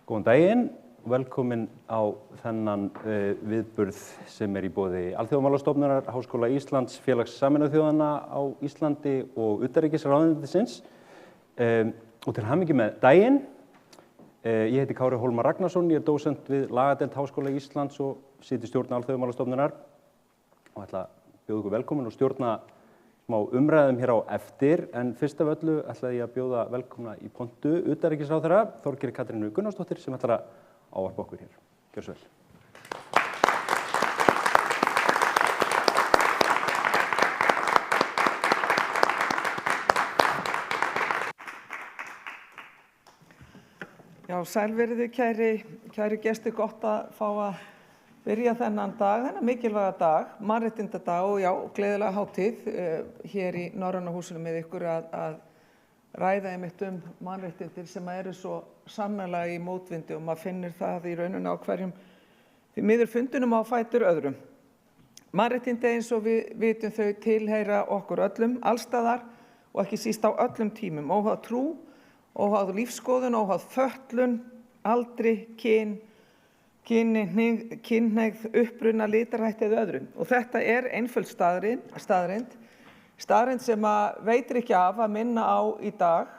Góðan daginn, velkomin á þennan viðburð sem í boði Alþjóðamálastofnunar, Háskóla Íslands, Félags Sameinuðu þjóðanna á Íslandi og utanríkisráðuneytisins. Og til hamingju með daginn. Ég heiti Kári Hólmar Ragnarsson, ég dósent við lagadeild Háskóla Íslands og sit í stjórn Alþjóðamálastofnunar og ætla að bjóða ykkur velkomin og stjórna smá umræðum hér á eftir, en fyrst af öllu ætlaði ég að bjóða velkomna í pontu utanríkisráðherra Þorgerði Katrínu Gunnarsdóttir sem ætlar að ávarpa okkur hér. Gjörðu svo vel. Já, sælveriði kæri gestir, gott að fá að byrja þennan dag, þennan mikilvæga dag, mannréttindadag og já, gleðilega hátíð hér í Norræna húsinu með ykkur að ræða einmitt mannréttindir sem eru svo sannarlega í mótvindi og maður finnir það í rauninni á hverjum því miður fundunum á fætur öðrum. Mannréttindi eins og við vitum þau tilheyra okkur öllum, allstaðar og ekki síst á öllum tímum, óháð trú, óháð lífsskoðun, óháð fötlun, aldri, kynhneigð, uppruna, litarhætti eða öðrum. Og þetta einföld staðreynd sem að veitir ekki af að minna á í dag,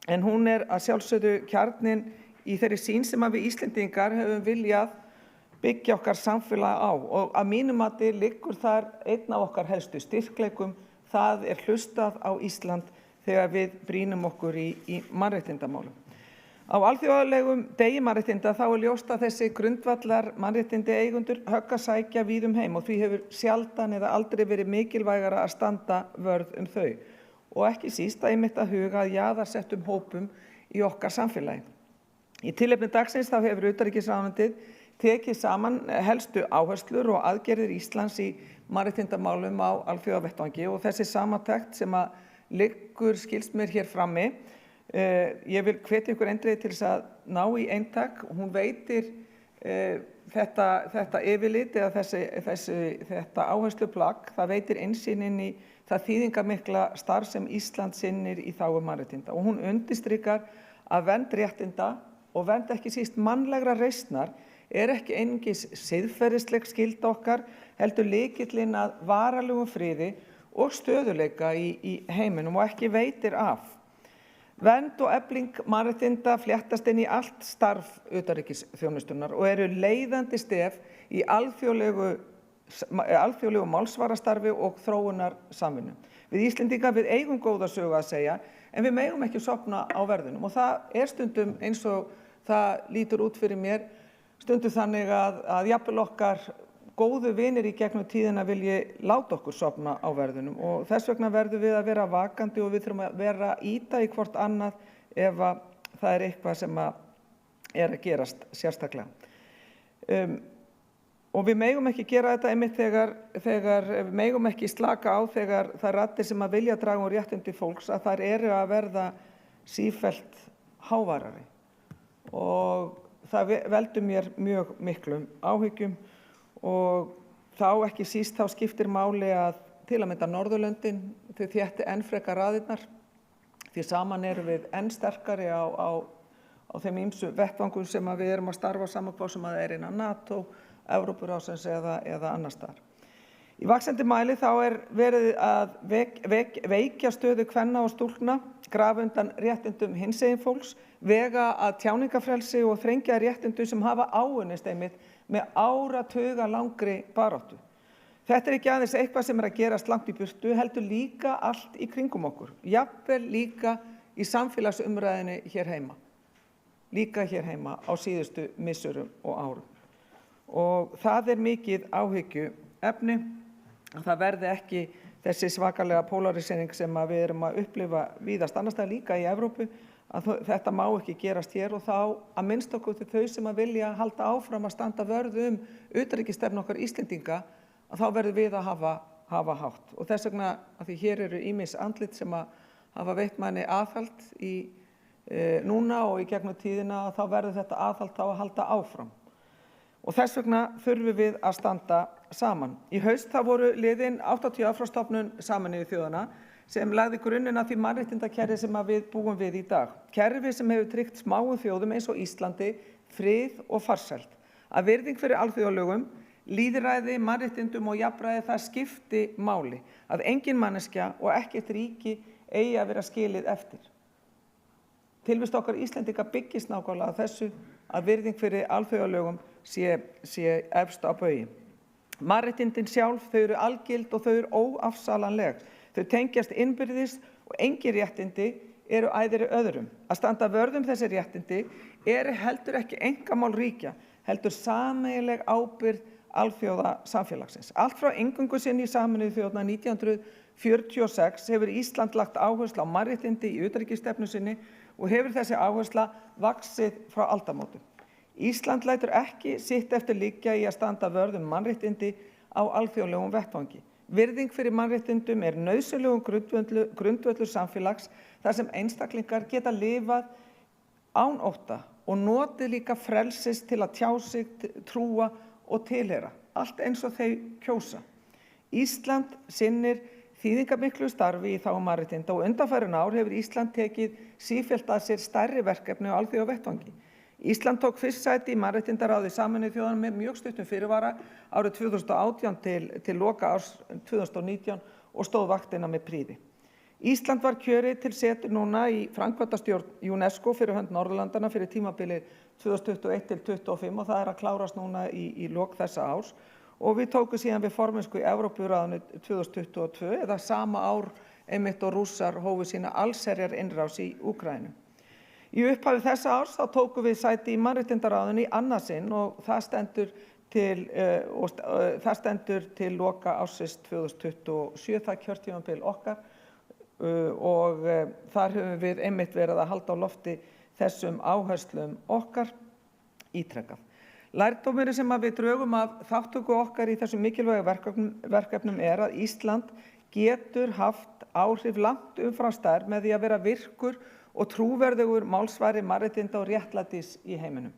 en hún að sjálfsögðu kjarninn í þeirri sýn sem að við Íslendingar höfum viljað byggja okkar samfélag á. Og að mínu mati liggur þar einn af okkar helstu styrkleikum, það hlustað á Ísland þegar við brýnum okkur í mannréttindamálum. Á alþjóðlegum degi mannréttinda þá ljóst að þessi grundvallar mannréttindi eigendur högg að sækja víðum heim og því hefur sjaldan eða aldrei verið mikilvægara að standa vörð þau og ekki síst einmitt að huga að jaðarsettum hópum í okkar samfélagi. Í tilefni dagsins þá hefur utanríkisráðuneytið tekið saman helstu áherslur og aðgerðir Íslands í mannréttindamálum á alþjóðavettvangi og þessi samantekt sem að liggur skilst mér hér frammi. Ég vil hvetja ykkur eindregið til þess að ná í eintak. Hún veitir þetta yfirlit eða þetta áhersluplagg, það veitir innsýn inn í það þýðingarmikla starf sem Ísland sinnir í þágu mannréttinda og hún undirstrikar að vernd réttinda og vernd ekki síst mannlegra reisnar ekki einungis siðferðisleg skylda okkar, heldur lykillinn að varanlegum friði og stöðugleika í heiminum og ekki veitir af. Vernd og efling mannréttinda fléttast inn í allt starf utanríkisþjónustunnar og eru leiðandi stef í alþjóðlegu málsvarastarfi og þróunarsamvinnu. Við Íslendingar við eigum góða sögu að segja, en við megum ekki sofna á verðinum og það stundum eins og það lítur út fyrir mér, stundum þannig að jafnvel okkar góðu vinir í gegnum tíðina vilji láta okkur sofna á verðinum og þess vegna verðum við að vera vakandi og við þurfum að vera íta í hvort annað ef það eitthvað sem að gerast sérstaklega. Og við megum ekki gera þetta einmitt þegar við megum ekki slaka á þegar það raddir sem að vilja draga úr réttindi fólks að þær að verða sífellt háværari og það veldur mér mjög miklum áhyggjum. Og þá ekki síst þá skiptir máli að til að mynda Norðurlöndin þau þétti enn frekar raðirnar því saman erum við enn sterkari á þeim ýmsu vettvangum sem að við erum að starfa saman hvort sem að innan NATO, Evrópuráðsins eða annars staðar. Í vaxandi mæli þá verið að veikja stöðu kvenna og stúlkna, grafa undan réttindum hinsegin fólks, vega að tjáningafrelsi og þrengja réttindum sem hafa áunnist einmitt með áratuga langri baráttu. Þetta ekki aðeins eitthvað sem að gerast langt í burtu, heldur líka allt í kringum okkur, jafnvel líka í samfélagsumræðinni hér heima. Líka hér heima á síðustu misserum og árum. Og það mikið áhyggjuefni að það verði ekki þessi svakalega polarisering sem að við erum að upplifa víðast annars staðar líka í Evrópu, að þetta má ekki gerast hér og þá að minnsta okkur til þau sem að vilja halda áfram að standa vörð utanríkisstefnu okkar Íslendinga, að þá verðum við að hafa hátt. Og þess vegna að því hér eru ýmis andlit sem að hafa veitt manni aðhald núna og í gegnum tíðina, að þá verður þetta aðhald þá að halda áfram. Og þess vegna þurfum við að standa saman. Í haust þá voru liðin 80 ár frá stofnun Sameinuðu þjóðanna sem lagði grunninn að því mannréttindakerfi sem við búum við í dag. Kerfi sem hefur tryggt smáum þjóðum eins og Íslandi frið og farsæld. Að virðing fyrir alþjóðalögum, lýðræði, mannréttindum og jafnræði það skipti máli. Að engin manneskja og ekkert ríki eigi að vera skilið eftir. Tilvist okkar Íslendinga byggist nákvæmlega á þessu að virðing fyrir alþjóðalögum sé efst á baugi. Mannréttindin sjálf, þau eru algild og þau eru óafsalanleg. Þau tengjast innbyrðis og engin réttindi eru æðri öðrum. Að standa vörð þessi réttindi heldur ekki einkamál ríkja, heldur sameiginleg ábyrgð alþjóðasamfélagsins. Allt frá inngöngu sinni í Sameinuðu þjóðirnar 1946 hefur Ísland lagt áherslu á mannréttindi í utanríkisstefnu sinni og hefur þessi áhersla vaxið frá aldamótum. Ísland lætur ekki sitt eftir liggja í að standa vörð mannréttindi á alþjóðlegum vettvangi. Virðing fyrir mannréttindum nauðsynlegur grundvöllur samfélags þar sem einstaklingar geta lifað án ótta og notið líka frelsis til að tjá sig, trúa og tilheyra, allt eins og þau kjósa. Ísland sinnir þýðingarmiklu starfi í þágu mannréttinda og undanfarin ár hefur Ísland tekið sífellt að sér stærri verkefni á alþjóðavettvangi. Ísland tók fyrst sæti í mannréttindaráði Sameinuðu þjóðanna með mjög stuttum fyrirvara árið 2018 til loka árs 2019 og stóð vaktina með prýði. Ísland var kjörið til setu núna í framkvæmdastjórn UNESCO fyrir hönd Norðurlandanna fyrir tímabilið 2021 til 2025 og það að klárast núna í lok þessa árs. Og við tókum síðan við formennsku í Evrópuráðinu 2022 eða sama ár einmitt og Rússar hófu sína allsherjar innrás í Úkraínu. Í upphafi þessa árs þá tókum við sæti í mannréttindaráðinu í annað sinn og það stendur til loka ársins 2027, það kjörtímabil okkar og þar höfum við einmitt verið að halda á lofti þessum áherslum okkar ítrekað. Lærdómurinn sem við drögum af þátttöku okkar í þessum mikilvægu verkefnum að Ísland getur haft áhrif langt umfram stærð með því að vera virkur og trúverðugur málsvari mannréttinda og réttlætis í heiminum.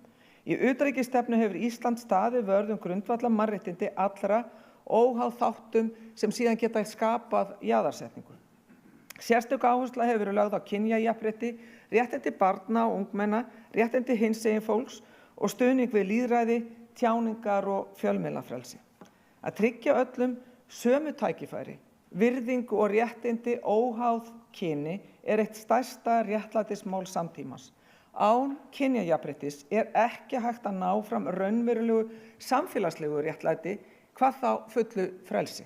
Í utanríkisstefnu hefur Ísland staðið vörð grundvallar mannréttindi allra óháð þáttum sem síðan geta skapað jaðarsetningu. Sérstök áhersla hefur verið lögð á kynjajafnrétti, réttindi barna og ungmenna, réttindi hinsegin fólks og stuðning við lýðræði, tjáningar og fjölmiðlafrelsi. Að tryggja öllum sömu tækifæri, virðingu og réttindi óháð kyni eitt stærsta réttlætismál samtímans. Án kynjajafnréttis ekki hægt að ná fram raunverulegu samfélagslegu réttlæti, hvað þá fullu frelsi.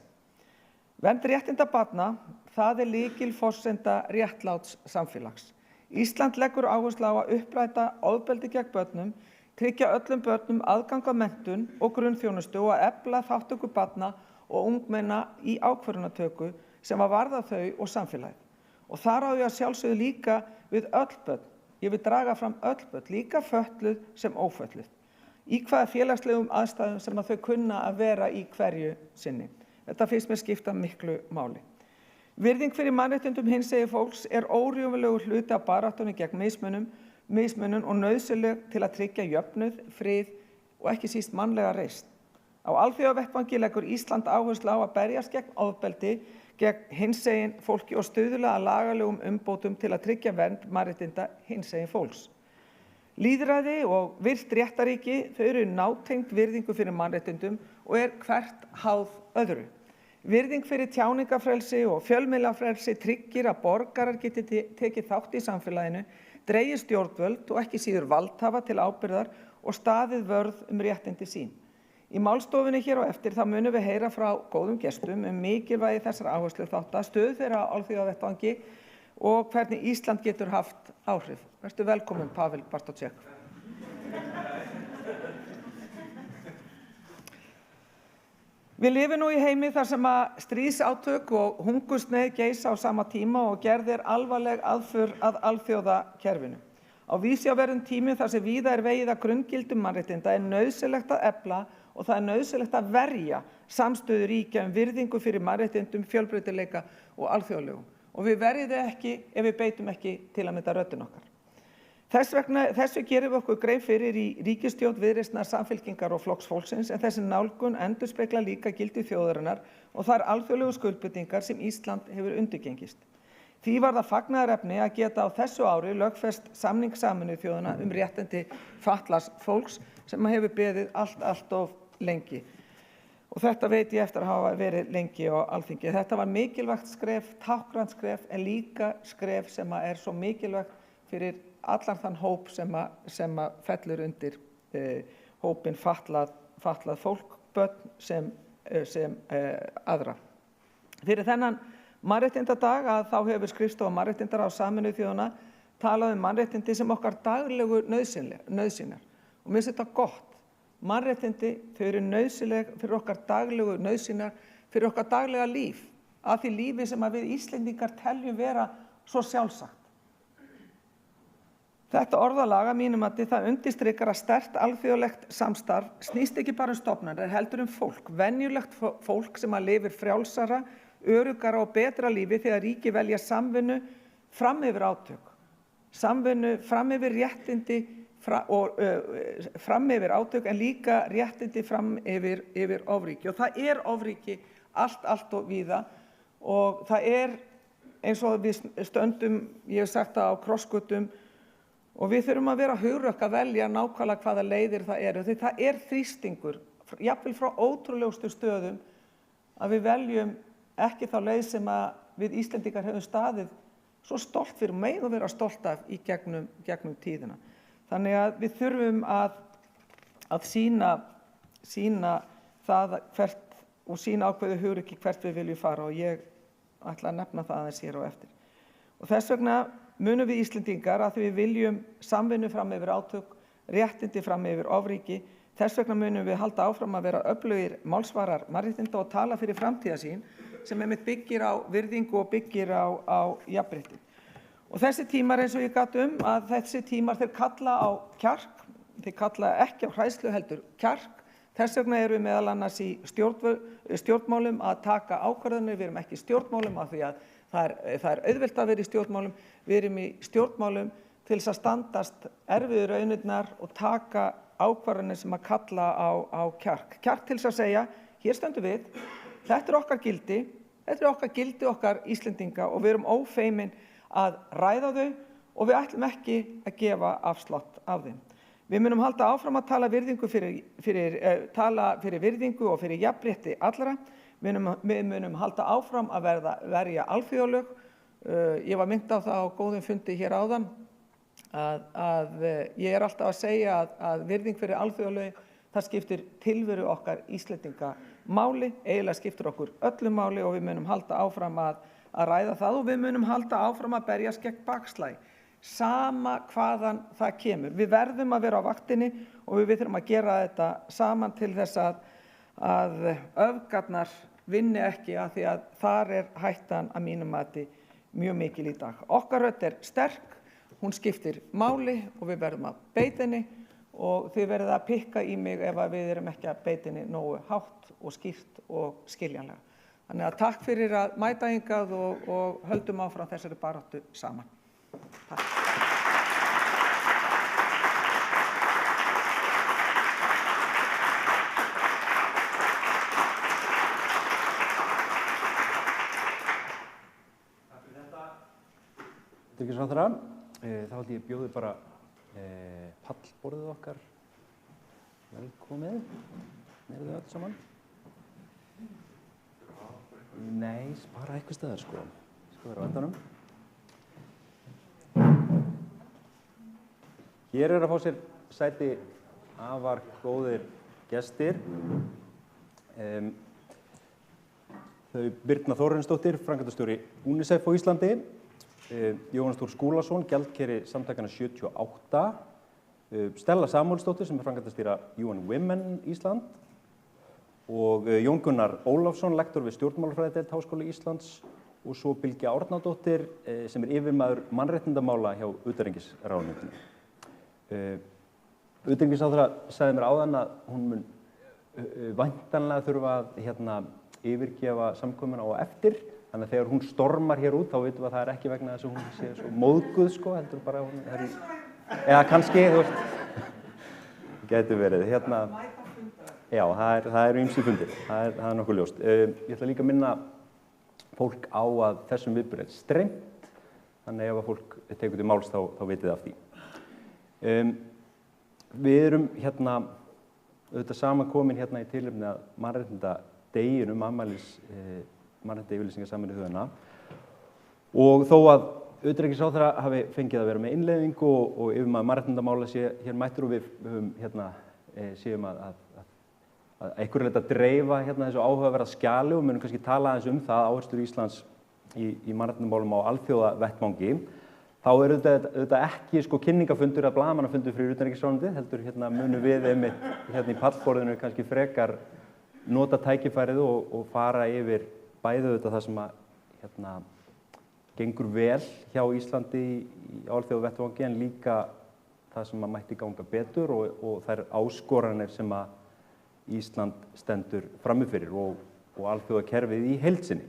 Vernd réttinda barna, það lykilforsenda réttláts samfélags. Ísland leggur áherslu á að uppræta ofbeldi gegn börnum, tryggja öllum börnum aðgang að menntun og grunnþjónustu og að efla þátttöku barna og ungmenna í ákvörðunartöku sem varða þau og samfélagið. Og þar á ég að sjálfsögðu líka við öll börn. Ég vil draga fram öll börn, líka fötluð sem ófötluð. Í hvaða félagslegum aðstæðum sem þau kunna að vera í hverju sinni. Þetta finnst mér skipta miklu máli. Virðing fyrir mannréttindum hinsegin fólks órjúfanlegur hluti af baráttunni gegn mismunun og nauðsynleg til að tryggja jöfnuð, frið og ekki síst mannlega reisn. Á alþjóðavettvangi leggur Ísland áherslu á að berjast gegn ofbeldi, gegn hinsegin fólki og stuðla að lagalegum umbótum til að tryggja vernd mannréttinda hinsegin fólks. Lýðræði og virt réttaríki, þau eru nátengd virðingu fyrir mannréttindum og hvert háð öðru. Virðing fyrir tjáningafrelsi og fjölmiðlafrelsi tryggir að borgarar geti tekið þátt í samfélaginu, dregið stjórnvöld og ekki síður valdhafa til ábyrgðar og staðið vörð réttindi sín. Í málstofunni hér á eftir þá munum við heyra frá góðum gestum mikilvægi þessara áherslu þátta, stöðu þeirra á alþjóðavettvangi og hvernig Ísland getur haft áhrif. Vertu velkomin, Pavel Bartošek. Við lifum nú í heimi þar sem að stríðsátök og hungursneyð geisa á sama tíma og gerð alvarleg aðför að alþjóðakerfinu. Á vísjaverðum tímum þar sem víða vegið að grunngildum mannréttinda nauðsynlegt að efla og það nauðsynlegt að verja samstöðu ríkja virðingu fyrir mannréttindum, fjölbreytileika og alþjóðlegum. Og við verjum þau ekki ef við beitum ekki til að mynda röddin okkar. Þessu gerum við okkur grein fyrir í ríkisstjórn Viðreisnar, Samfylkingar og Flokks fólksins en þessi nálgun endurspeglar líka gildi þjóðarinnar og þær alþjóðlegu skuldbindingar sem Ísland hefur undirgengist. Því var það fagnaðarefni að geta á þessu ári lögfest samning Sameinuðu þjóðanna réttindi fatlaðs fólks sem hefur beðið allt of lengi. Og þetta veit ég eftir að hafa verið lengi á Alþingi. Þetta var mikilvægt skref, táknrænt skref, en líka skref sem er svo mikilvægt fyrir allan þann hóp sem fellur undir hópinn fatlað fólk, börn sem aðra. Fyrir þennan mannréttindadag þá hefur skrifstofa mannréttindaráðs Sameinuðu þjóðanna talað mannréttindi sem okkar daglegu nauðsynjar. Og mér finnst þetta gott. Mannréttindi, þau eru nauðsynleg fyrir okkar daglegu nauðsynjar, fyrir okkar daglega líf, að því lífi sem við Íslendingar teljum vera svo sjálfsagt. Þetta orðalag að mínum mati það undirstrikar að sterkt alþjóðlegt samstarf snýst ekki bara stofnanir, heldur fólk, venjulegt fólk sem lifir frjálsara, öruggara og betra lífi þegar ríki velja samvinnu fram yfir átök. Samvinnu fram yfir réttindi fram yfir átök, en líka réttindi fram yfir ofríki. Og það ofríki allt og víða, og það eins og við stöndum, ég hef sagt það, á krossgötum, og við þurfum að vera hugrökk að velja nákvæmlega hvaða leiðir það eru. Því það þrýstingur, jafnvel frá ótrúlegustu stöðum, að við veljum ekki þá leið sem við Íslendingar höfum staðið svo stolt fyrir, megum vera stolt af í gegnum tíðina. Þannig að við þurfum að sýna það hvert og sýna ákveðu hugrekki hvert við viljum fara, og ég ætla að nefna það aðeins hér á eftir. Og þess vegna munum við Íslendingar að við viljum samvinnu fram yfir átök, réttindi fram yfir ofríki. Þess vegna munum við halda áfram að vera öflugir málsvarar mannréttinda og tala fyrir framtíðarsýn sem einmitt byggir á virðingu og byggir á jafnrétti. Og þessi tímar, eins og ég gat að þessi tímar þeir kalla á kjark, þeir kalla ekki á hræðslu heldur kjark. Þess vegna erum við meðal annars í stjórnmálum að taka ákvarðanir, við erum ekki í stjórnmálum af því að það auðvelt að vera í stjórnmálum, við erum í stjórnmálum til þess að standast erfiðu raunirnar og taka ákvarðanir sem að kalla á kjark. Kjark til þess að segja, hér stöndum við, þetta okkar gildi, okkar Íslendinga, og við erum ófeimin að ræða þau og við ætlum ekki að gefa afslátt af þeim. Við munum halda áfram að tala fyrir virðingu og fyrir jafnrétti allra. Við munum halda áfram að verja alþjóðalög. Ég var minnt á það á góðum fundi hér áðan að ég alltaf að segja að virðing fyrir alþjóðalög, það skiptir tilveru okkar Íslendinga máli, eiginlega skiptir okkur öllu máli, og við munum halda áfram að ræða það, og við munum halda áfram að berjast gegn bakslagi, sama hvaðan það kemur. Við verðum að vera á vaktinni og við þurfum að gera þetta saman til þess að öfgarnar vinni ekki, af því að þar hættan að mínum mati mjög mikil í dag. Okkar rödd sterk, hún skiptir máli og við verðum að beita henni, og þið verðið að pikka í mig ef við erum ekki að beita henni nógu hátt og skýrt og skiljanlega. Þannig að takk fyrir að mæta hingað og höldum áfram þessari baráttu saman. Takk. Takk fyrir þetta. Utanríkisráðherra, þá ætla ég bjóði bara pallborðið okkar. Velkomið. Eru þið öll saman? Nei, bara eitthvað staðar sko. Sko vera á endanum. Hér að fá sér sæti afar góðir gestir. Þau Birna Þórarinsdóttir, framkvæmdastjóri UNICEF á Íslandi, Jóhannes Þór Skúlason, gjaldkeri samtakanna 78, Stella Samúelsdóttir sem framkvæmdastýra UN Women Ísland, og Jón Gunnar Ólafsson, lektor við stjórnmálafræðideild Háskóla Íslands, og svo Bylgja Árnadóttir sem yfirmaður mannréttindamála hjá utanríkisráðuneytinu. Utanríkisráðherra sagði mér áðan að hún mun væntanlega þurfa að yfirgefa samkomuna á eftir, þannig að þegar hún stormar hér út þá vitum við að það ekki vegna þess að hún sé svo móðguð sko, heldur bara hún eða kannski, þú veist, gæti verið. Já, það eru ýmsir fundir, það er nokkuð ljóst. Ég ætla líka að minna fólk á að þessum viðburði streymt þannig ef að fólk tekur til máls þá vitið af því. Við erum hérna auðvitað samankomin hérna í tilefni að mannréttindadeginum, afmælis mannréttindayfirlýsingar Sameinuðu þjóðanna, og þó að utanríkisráðherra hafi fengið að vera með innleiðingu og yfirmaður mannréttindamála sé hér mættur og við höfum hérna séum að einhverju leyti að dreifa hérna þessu áhugaverða skjali og munum kannski tala aðeins það, áherslur Íslands í mannréttindamálum á alþjóðavettvangi. Þá auðvitað ekki kynningafundur eða blaðamannafundur fyrir utanríkisráðuneytið, heldur hérna munum við einmitt hérna í pallborðinu kannski frekar nota tækifærið og fara yfir bæði auðvitað það sem að hérna gengur vel hjá Íslandi á alþjóðavettvangi en líka það sem að mætti ganga betur og þær áskoranir sem að Ísland stendur frammi fyrir og alþjóðakerfið í heild sinni.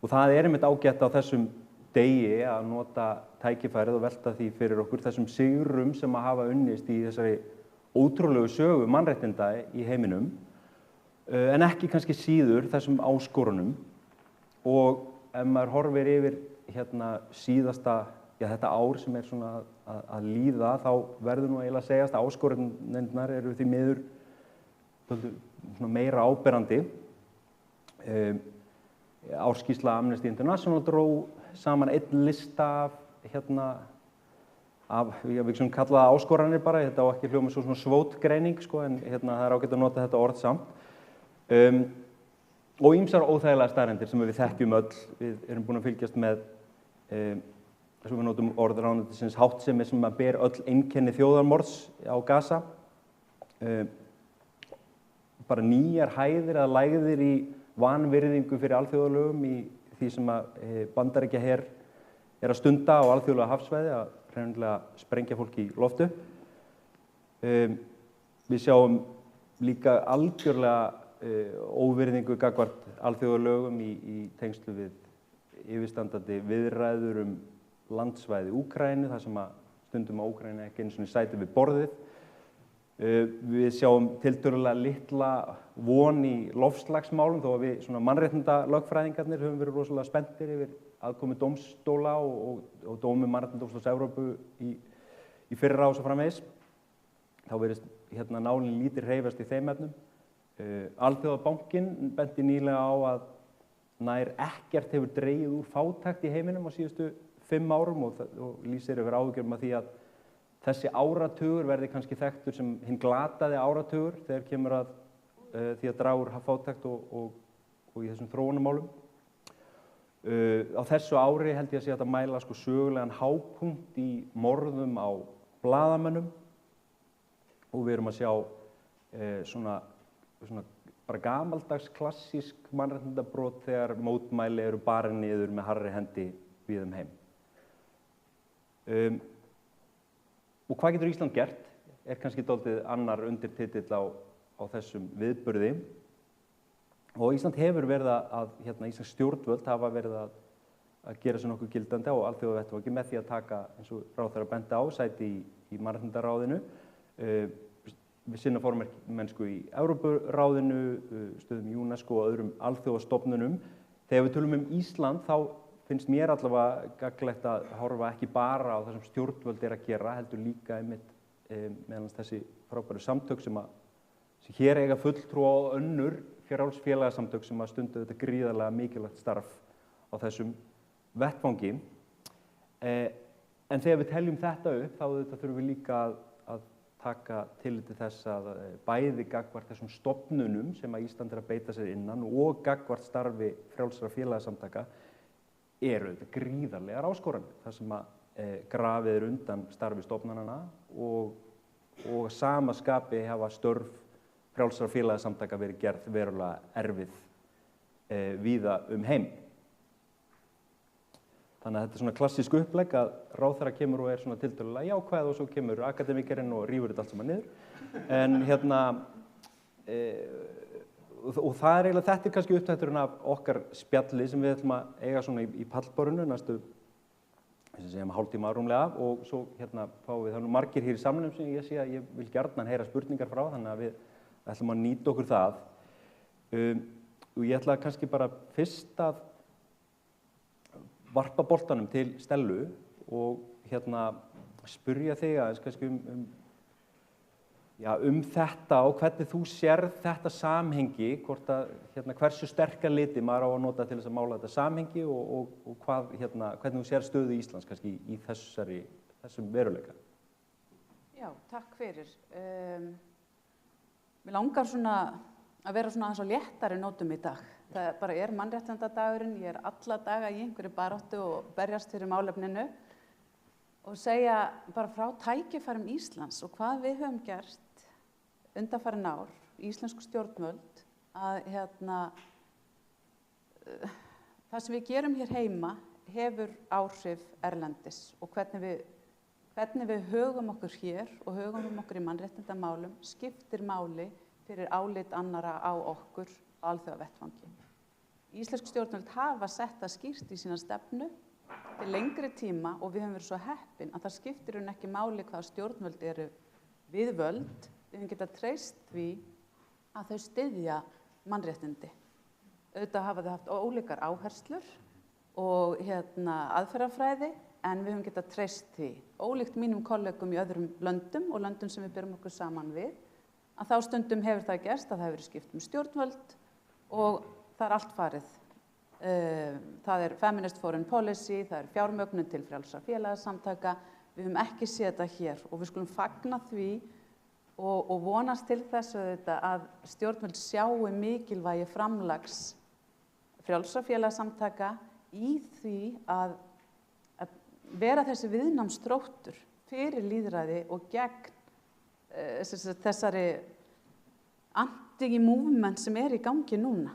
Og það einmitt ágætt á þessum degi að nota tækifærið og velta því fyrir okkur þessum sigrum sem að hafa unnist í þessari ótrúlegu sögu mannréttinda í heiminum, en ekki kannski síður þessum áskorunum. Og ef maður horfir yfir hérna síðasta, þetta ár sem svona að líða, þá verður nú eiginlega að segjast að áskorunirnar eru því miður svona meira áberandi. Ársskýrsla Amnesty International dró saman einn lista af við sem kalla það áskoranir bara, þetta á ekki hljóma svo svona svótgreining en hérna það ágætt að nota þetta orð samt. Og ýmsar óþægilegar staðreyndir sem við þekkjum öll, við erum búin að fylgjast með sem við notum orðráðuneytisins háttsemi sem að ber öll einkenni þjóðarmorðs á Gaza. Bara nýjar hæðir eða lægðir í vanvirðingu fyrir alþjóðalögum í því sem að Bandaríkjaher að stunda á alþjóðlega hafsvæði, að hreinlega sprengja fólk í loftu. Við sjáum líka algjörlega óvirðingu gagnvart alþjóðalögum í tengslu við yfirstandandi viðræður landsvæði Úkraínu, þar sem að stundum á Úkraínu ekki einu sinni sæti við borðið. Við sjáum tiltölulega litla von í loftslagsmálum, þó að við svona mannréttindalögfræðingarnir höfum verið rosalega spenntir yfir aðkomu dómstóla og dómi Mannréttindadómstóls Evrópu í fyrra og svo framvegis. Þá virðist hérna nálin lítið hreyfast í þeim efnum. Alþjóðabankinn benti nýlega á að nær ekkert hefur dregið úr fátækt í heiminum á síðustu 5 árum og lýsir yfir áhyggjum af því að þessi áratugur verði kannski þekktur sem hinn glataði áratugur þegar kemur að því að draga úr fátækt og í þessum þróunarmálum. Á þessu ári held ég að sé hægt að mæla sögulegan hápunkt í morðum á blaðamönnum og við erum að sjá svona bara gamaldags klassísk mannréttindabrot þegar mótmæli eru barin niður með harðri hendi víða um heim. Og hvað getur Ísland gert? Kannski dálítið annar undirtitill á þessum viðburði. Og Ísland hefur verið Íslands stjórnvöld hafa verið að gera sér nokkuð gildandi á alþjóðavettvangi með því að taka, eins og ráðherra benti á, sæti í mannréttindaráðinu, við sinna formennsku í Evrópuráðinu, stöðum í UNESCO og öðrum alþjóðastofnunum. Þegar við tölum Ísland þá finnst mér allavega gagnlegt að horfa ekki bara á það sem stjórnvöld að gera, heldur líka einmitt meðan þessi frábæru samtök sem hér eiga fulltrúa á önnur frjálsfélagasamtök sem að stundu þetta gríðarlega mikilvægt starf á þessum vettvangi. En þegar við teljum þetta upp, þá þurfum við líka að taka tillit til þess að bæði gagnvart þessum stofnunum sem að Ísland að beita sér innan og gagnvart starfi frjálsra félagasamtaka eru þetta gríðarlegar áskoranir, þar sem að grafið undan starfi stofnanana og sama skapi hafa störf frjálsra félagasamtaka verið gerð verulega erfið víða um heim. Þannig að þetta er svona klassísk upplegg að ráðherra kemur og svona tiltölulega jákvæð og svo kemur akademikerinn og rífur þetta allt saman niður. En og það eiginlega, þetta kannski upptækturinn af okkar spjalli sem við ætlum að eiga svona í pallborðinu næstu, hálftíma rúmlega og svo fáum við þannig margir hér í salnum sem ég sé að ég vil gjarnan heyra spurningar frá, þannig að við ætlum að nýta okkur það. Og ég ætla kannski bara fyrst að varpa boltanum til Stellu og spyrja þig aðeins kannski um þetta og hvernig þú sérð þetta samhengi, hvort að hversu sterka liti maður á að nota til þess að mála þetta samhengi og hvernig þú sérð stöðu Íslands kannski í þessum veruleika. Já, takk fyrir. Mér langar svona að vera svona aðeins á léttari nótum í dag. Það bara mannréttindadagurinn, ég alla daga í einhverju baráttu og berjast fyrir málefninu og segja bara frá tækifærum Íslands og hvað við höfum gert undanfarin ár, íslensku stjórnvöld, að það sem við gerum hér heima hefur áhrif erlendis og hvernig við högum okkur hér og högum okkur í mannréttindamálum skiptir máli fyrir álit annara á okkur á alþjóðavettvangi. Íslensk stjórnvöld hafa sett það skýrt í sína stefnu til lengri tíma og við höfum verið svo heppin að það skiptir ekki máli hvaða stjórnvöld eru við völd, við höfum getað treyst því að þau styðja mannréttindi. Auðvitað hafa þau haft ólíkar áherslur og aðferðafræði en við höfum getað treyst því. Ólíkt mínum kollegum í öðrum löndum og löndum sem við berum okkur saman við, að þá stundum hefur það gerst að það hefur verið skipt stjórnvöld og það allt farið. Það Feminist Foreign Policy, það fjármögnun til frjálsra félagasamtaka. Við höfum ekki séð þetta hér og við skulum fagna því og vonast til þess að stjórnvöld sjáu mikilvægi framlags frjálsra félagasamtaka í því að vera þessi viðnámsþróttur fyrir lýðræði og gegn þessari anti-movement sem í gangi núna.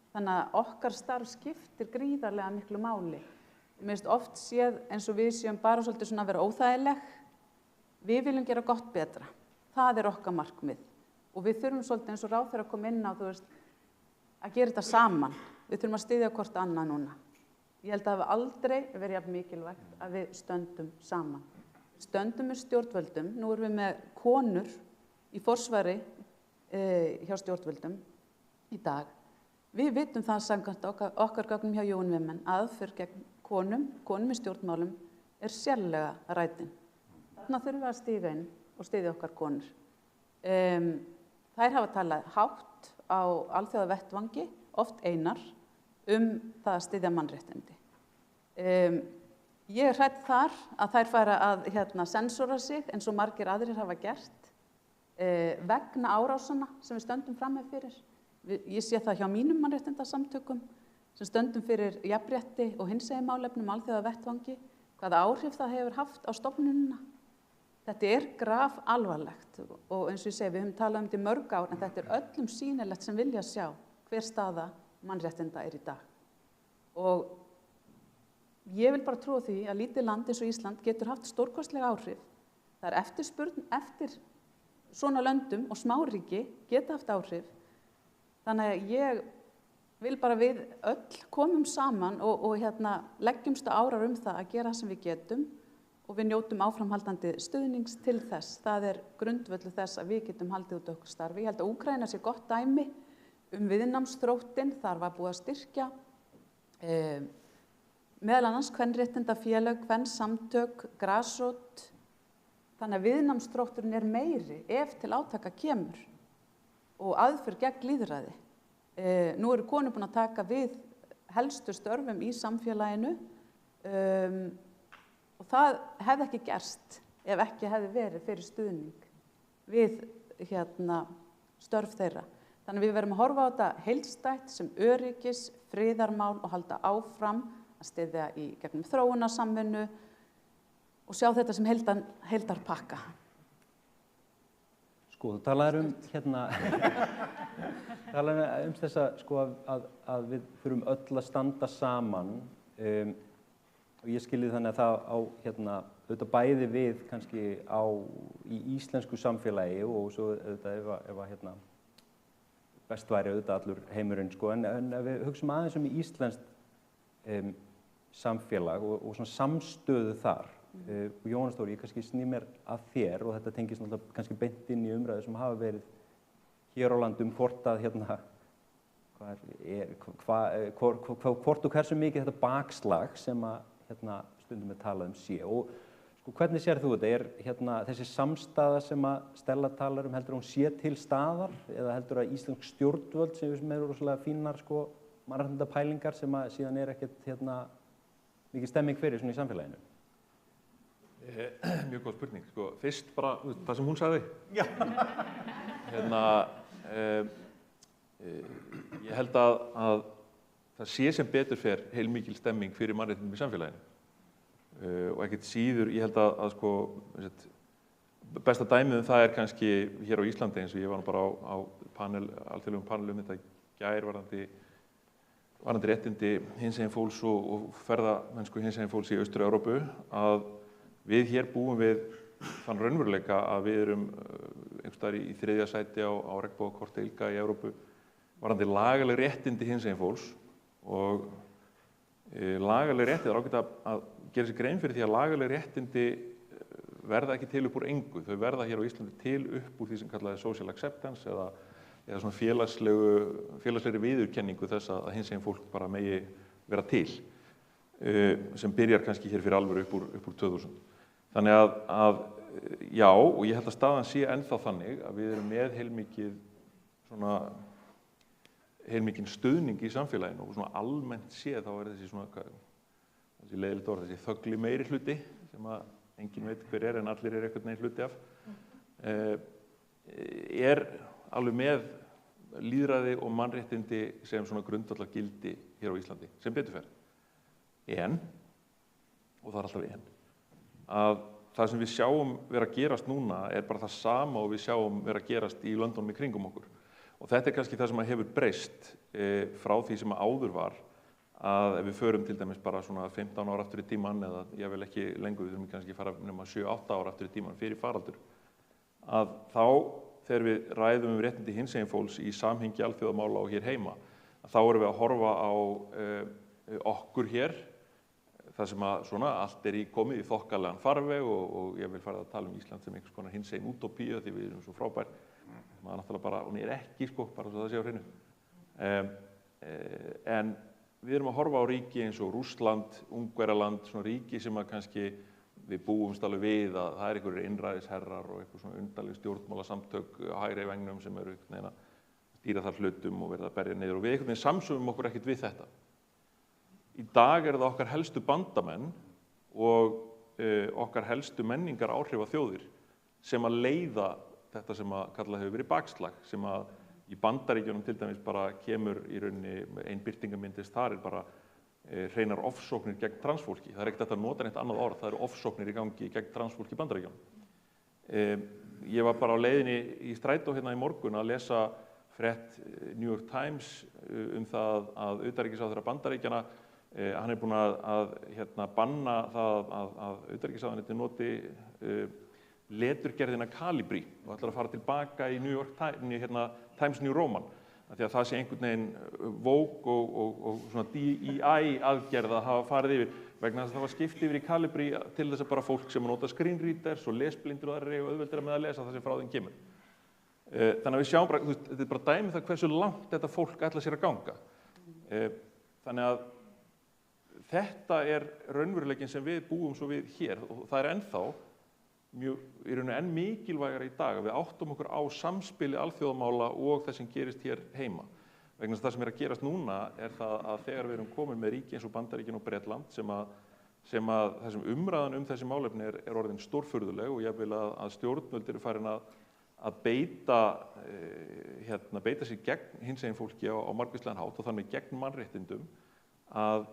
Þannig að okkar starf skiptir gríðarlega miklu máli. Mér finnst oft séð eins og við séum bara svolítið svona að vera óþægileg. Við viljum gera gott betra. Það okkar markmið. Og við þurfum svolítið eins og ráðherra að koma inn á, að gera þetta saman. Við þurfum að styðja hvort annað núna. Ég held að það hafi aldrei verið jafn mikilvægt að við stöndum saman. Stöndum með stjórnvöldum. Nú erum við með konur í forsvari hjá stjórnvöldum í dag. Við vitum það samkvæmt okkar gögnum hjá UN Women að aðför gegn konum í stjórnmálum sérlega rætin. Þarna þurfum við að stíga inn og styðja okkar konur. Þær hafa talað hátt á alþjóðavettvangi, oft einar, það að styðja mannréttindi. Ég hrædd þar að þær fara að sensora sig eins og margir aðrir hafa gert vegna árásanna sem við stöndum frammi fyrir. Ég sé það hjá mínum mannréttindasamtökum sem stöndum fyrir jafnrétti og hinsegin málefnum alþjóðavettvangi, hvaða áhrif það hefur haft á stofnunina. Þetta grafalvarlegt og eins og ég segi, við höfum talað þetta í mörg ár en þetta öllum sýnilegt sem vilja sjá hver staða mannréttinda í dag. Og ég vil bara trúa því að lítið land eins og Ísland getur haft stórkostlega áhrif. Það eftirspurn eftir svona löndum og smáríki geta haft áhrif. Þannig að ég vil bara við öll komum saman og leggjumst á árar það að gera það sem við getum og við njótum áframhaldandi stuðnings til þess. Það grundvöllur þess að við getum haldið út okkur starfi. Ég held að Úkraína sé gott dæmi viðnámsþróttinn. Þar var búið að styrkja meðal annars kvenréttindafélög, kvensamtök, grasrót. Þannig að viðnámsþrótturinn meiri ef til átaka kemur og aðför gegn lýðræði. Nú eru konur búin að taka við helstu störfum í samfélaginu og það hefði ekki gerst ef ekki hefði verið fyrir stuðning við störf þeirra. Þannig að við verðum að horfa á þetta heildstætt sem öryggis, friðarmál og halda áfram að styðja í gegnum þróunarsamvinnu og sjá þetta sem heildarpakka. Sko, þú talaðir þessa að við þurfum öll að standa saman og ég skilji þannig að það á auðvitað bæði við kannski í íslensku samfélagi og svo auðvitað ef best væri auðvitað allur heimurinn en ef við hugsum aðeins í íslenskt samfélag og svona samstöðu þar. Jóhannes Þór, ég kannski sný mér að þér og þetta tengist náttúrulega kannski beint inn í umræðu sem hafa verið hér á landi hvort hvort og hversu mikið þetta bakslag sem að stundum talað sé og sko, hvernig sér þú þetta? Þessi samstaða sem að Stella talar heldur hún sé til staðar eða heldur að íslensk stjórnvöld sem eru rosalega fínar sko, mannréttindapælingar sem að síðan ekkert mikið stemming fyrir svona í samfélaginu? Mjög góð spurning. Sko, fyrst bara það sem hún sagði. Já. Ég held að það sé sem betur fer heilmikil stemming fyrir mannréttindum í samfélaginu. Og ekkert síður, ég held að sko, besta dæmið það kannski hér á Íslandi eins og ég var bara á alþjóðlegum panelum þetta gær varðandi réttindi hinsegin fólks og ferðamennsku hinsegin fólks í Austur-Evrópu að við hér búum við þann raunveruleika að við erum einhvers staðar í 3. sæti á regnbogakorti ILGA í Evrópu varðandi lagaleg réttindi hinsegin fólks og lagaleg réttindi er ágætt að gera sér grein fyrir því að lagaleg réttindi verða ekki til upp úr engu. Þau verða hér á Íslandi til upp úr því sem kallaði social acceptance eða svona félagslegri viðurkenningu þess að hinsegin fólk bara megi vera til sem byrjar kannski hér fyrir alvöru upp úr 2000. Þannig að já, og ég held að staðan sé ennþá þannig að við erum með heilmikinn stuðning í samfélaginu og svona almennt séð þá þessi leiðilegt orð, þessi þögli meiri hluti sem að enginn veit hver en allir einhvern veginn hluti af alveg með lýðræði og mannréttindi sem svona grundvallargildi hér á Íslandi, sem betur fer. Og það er alltaf að það sem við sjáum vera að gerast núna bara það sama og við sjáum vera að gerast í löndunum í kringum okkur. Og þetta kannski það sem hefur breyst frá því sem áður var að ef við förum til dæmis bara svona 15 ára aftur í tímann eða ég vil ekki lengur, við þurfum kannski fara nema 7-8 ára aftur í tímann fyrir faraldur að þá þegar við ræðum réttindi hinsegin fólks í samhengi alþjóðamála og hér heima þá erum við að horfa á okkur hér það sem að svona allt í komið í þokkalegan farveg og ég vil fara að tala Ísland sem einhvers konar hinsegin útópíu því við erum svo frábær maður náttúrulega bara, hún ekki sko, bara svo það sé á hreinu en við erum að horfa á ríki eins og Rússland, Ungverjaland, svona ríki sem að kannski við búumst alveg við að það einhverjir einræðisherrar og eitthvað svona undarleg stjórnmálasamtök hægri vengnum sem eru að stýra þar hlutum og verða að berja niður og við einhvern veginn samsöfum okkur ekkert við þetta. Í dag það okkar helstu bandamenn og okkar helstu menningar áhrifa þjóðir sem að leiða þetta sem að kallað hefur verið bakslag sem að í Bandaríkjunum til dæmis bara kemur í rauninni ein birtingarmyndist þar bara hreinar ofsóknir gegn transfólki. Það ekkert að nota neitt annað orð, það eru ofsóknir í gangi gegn transfólki í Bandaríkjunum. Ég var bara á leiðinni í strætó hérna í morgun að lesa frétt New York Times það að utanríkisráðherra Bandaríkjanna hann búinn að banna það að utanríkisráðuneytið noti leturgerðina Calibri og ætlar að fara tilbaka í New York Times New Roman því að það sé einhvern veginn Vogue og svona DEI aðgerð að hafa farið yfir vegna þess að það var skipt yfir í Calibri til þess að bara fólk sem nota screen readers og lesblindur og aðrir og auðveldir með að lesa það sem frá þeim kemur. Þannig að við sjáum bara, þetta bara dæmi það hversu langt þetta fólk ætlar sér að ganga. Þannig að þetta raunveruleikinn sem við búum svo við hér og það ennþá í rauninu enn mikilvægara í dag að við áttum okkur á samspili alþjóðamála og það sem gerist hér heima. Vegna þess að það sem að gerast núna það að þegar við erum komin með ríki eins og Bandaríkin og Bretland sem þessum umræðan þessi málefni orðin stórfurðuleg og jafnvel að stjórnvöld eru farin að beita sér gegn hinsegin fólki á margvíslegan hátt og þannig gegn mannréttindum að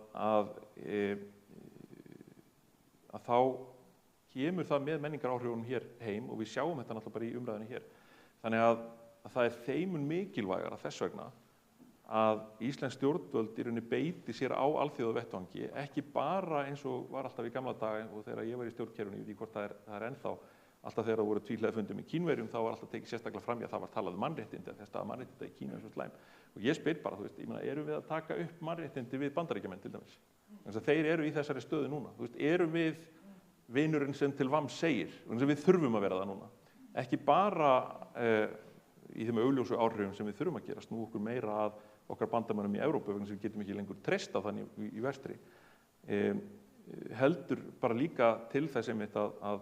þá kemur það með menningaráhrifunum hér heim og við sjáum þetta náttúrulega bara í umræðinni hér. Þannig að það þeim mikilvægara þess vegna að íslensk stjórnvöld í rauninni beiti sér á alþjóðavettvangi, ekki bara eins og var alltaf í gamla daga og þegar ég var í stjórnkerfinu, ég veit ekki hvort það ennþá, alltaf þegar það voru tvíhliða fundum í Kínverjum þá var alltaf tekið sérstaklega fram í að það var talað mannréttindi, að þess að mannréttindi í Kína svo slæm. Og ég spyr bara, erum við að taka upp mannréttindi við Bandaríkjamenn til dæmis? Þannig að þeir eru í þessari stöðu núna. Erum við vinurinn sem til VAMS segir, við þurfum að vera það núna. Ekki bara í þeim augljósu áhrifum sem við þurfum að gera, snúa okkur meira að okkar bandamönnum í Evrópu vegna sem við getum ekki lengur treyst á þannig í vestri. Heldur bara líka til þess einmitt að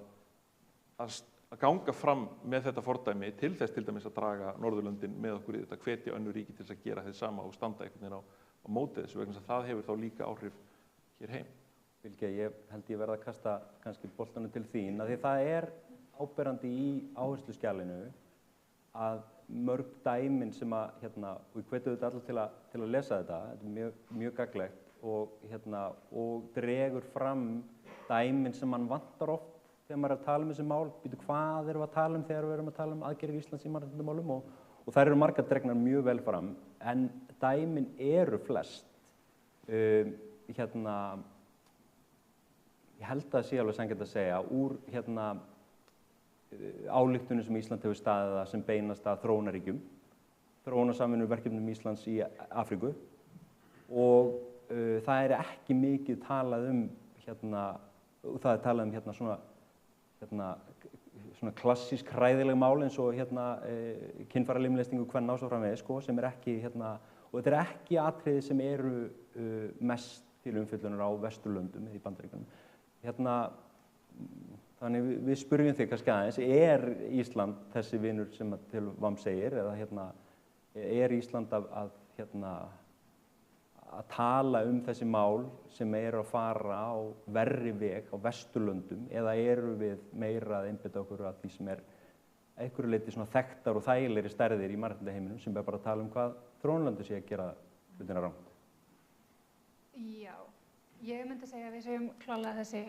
ganga fram með þetta fordæmi til þess til dæmis að draga Norðurlöndin með okkur í þetta, hvetja önnur ríki til þess að gera þess sama og standa einhvern veginn á móti þessu vegna þess að það hefur þá líka áhrif hér heim. Bylgja, ég held ég verða að kasta kannski boltanum til þín, af því það áberandi í áhersluskjalinu að mörg dæmin sem að, og ég hveti þetta allir til að lesa þetta er mjög gagnlegt og dregur fram dæmin sem mann vantar oft þegar maður er að tala þessi mál, hvað erum við að tala þegar við erum að tala aðgerðir Íslands í mannréttindamálum og þær eru margar dregnar mjög vel fram, en dæmin eru flest. Ég held að það sé alveg sanngjarnt að segja, úr ályktunum sem Ísland hefur staðið að sem beinast að þróunarríkjum, þróunarsamvinnuverkefnum Íslands í Afríku og það er ekki mikið talað og það er talað svona klassísk hræðileg mál eins og kynfæralimlestingu kvenna og svo framvegis sem er ekki og þetta er ekki atriði sem eru mest til umfjöllunar á Vesturlöndum eða í Bandaríkjunum. Þannig við spurjum þig kannski aðeins, er Ísland þessi vinur sem til VAM segir eða er Ísland að tala þessi mál sem eru að fara á verri veg á Vesturlöndum eða eru við meira að einbeita okkur að því sem er einhverju leyti svona þekktar og þægilegri stærðir í mannréttindaheiminum sem er bara að tala hvað þróunarlöndin sé að gera hlutina rangt? Já, ég myndi segja að við séum klárlega þessi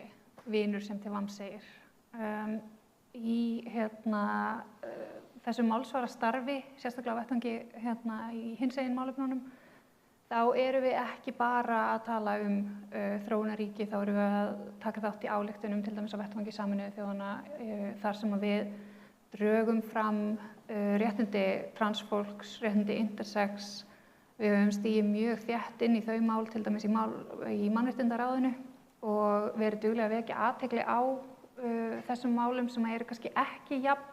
vinur sem til VAM segir. Í þessu málsvarastarfi, sérstaklega á vettvangi í hinsegin málefnunum, þá erum við ekki bara að tala þróunarríki, þá erum við að taka þátt í ályktunum til dæmis á vettvangi Sameinuðu þjóðanna þar sem við drögum fram réttindi transfólks, réttindi intersex. Við höfum stigið mjög þétt inn í þau mál, til dæmis í mannréttindaráðinu og verið duglega að vekja athygli á þessum málum sem eru kannski ekki jafn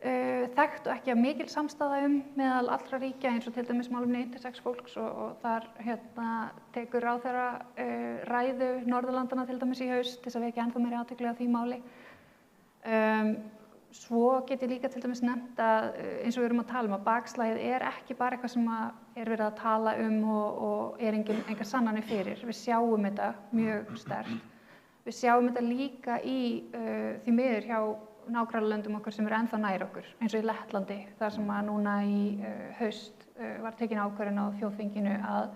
þekkt og ekki að mikil samstaða meðal allra ríkja eins og til dæmis málumni intersex fólks og þar tekur ráðherra ræðu Norðurlandana til dæmis í haust til þess að vekja ennþá meiri athygli á því máli. Svo get ég líka til dæmis nefnt að eins og við erum að tala að bakslagið er ekki bara eitthvað sem er verið að tala og er engar sannanir fyrir. Við sjáum þetta mjög sterkt. Við sjáum þetta líka í því miður hjá nágrannalöndum okkar sem eru ennþá nær okkur, eins og í Lettlandi, þar sem núna í haust var tekin ákvörðun á þjóðþinginu að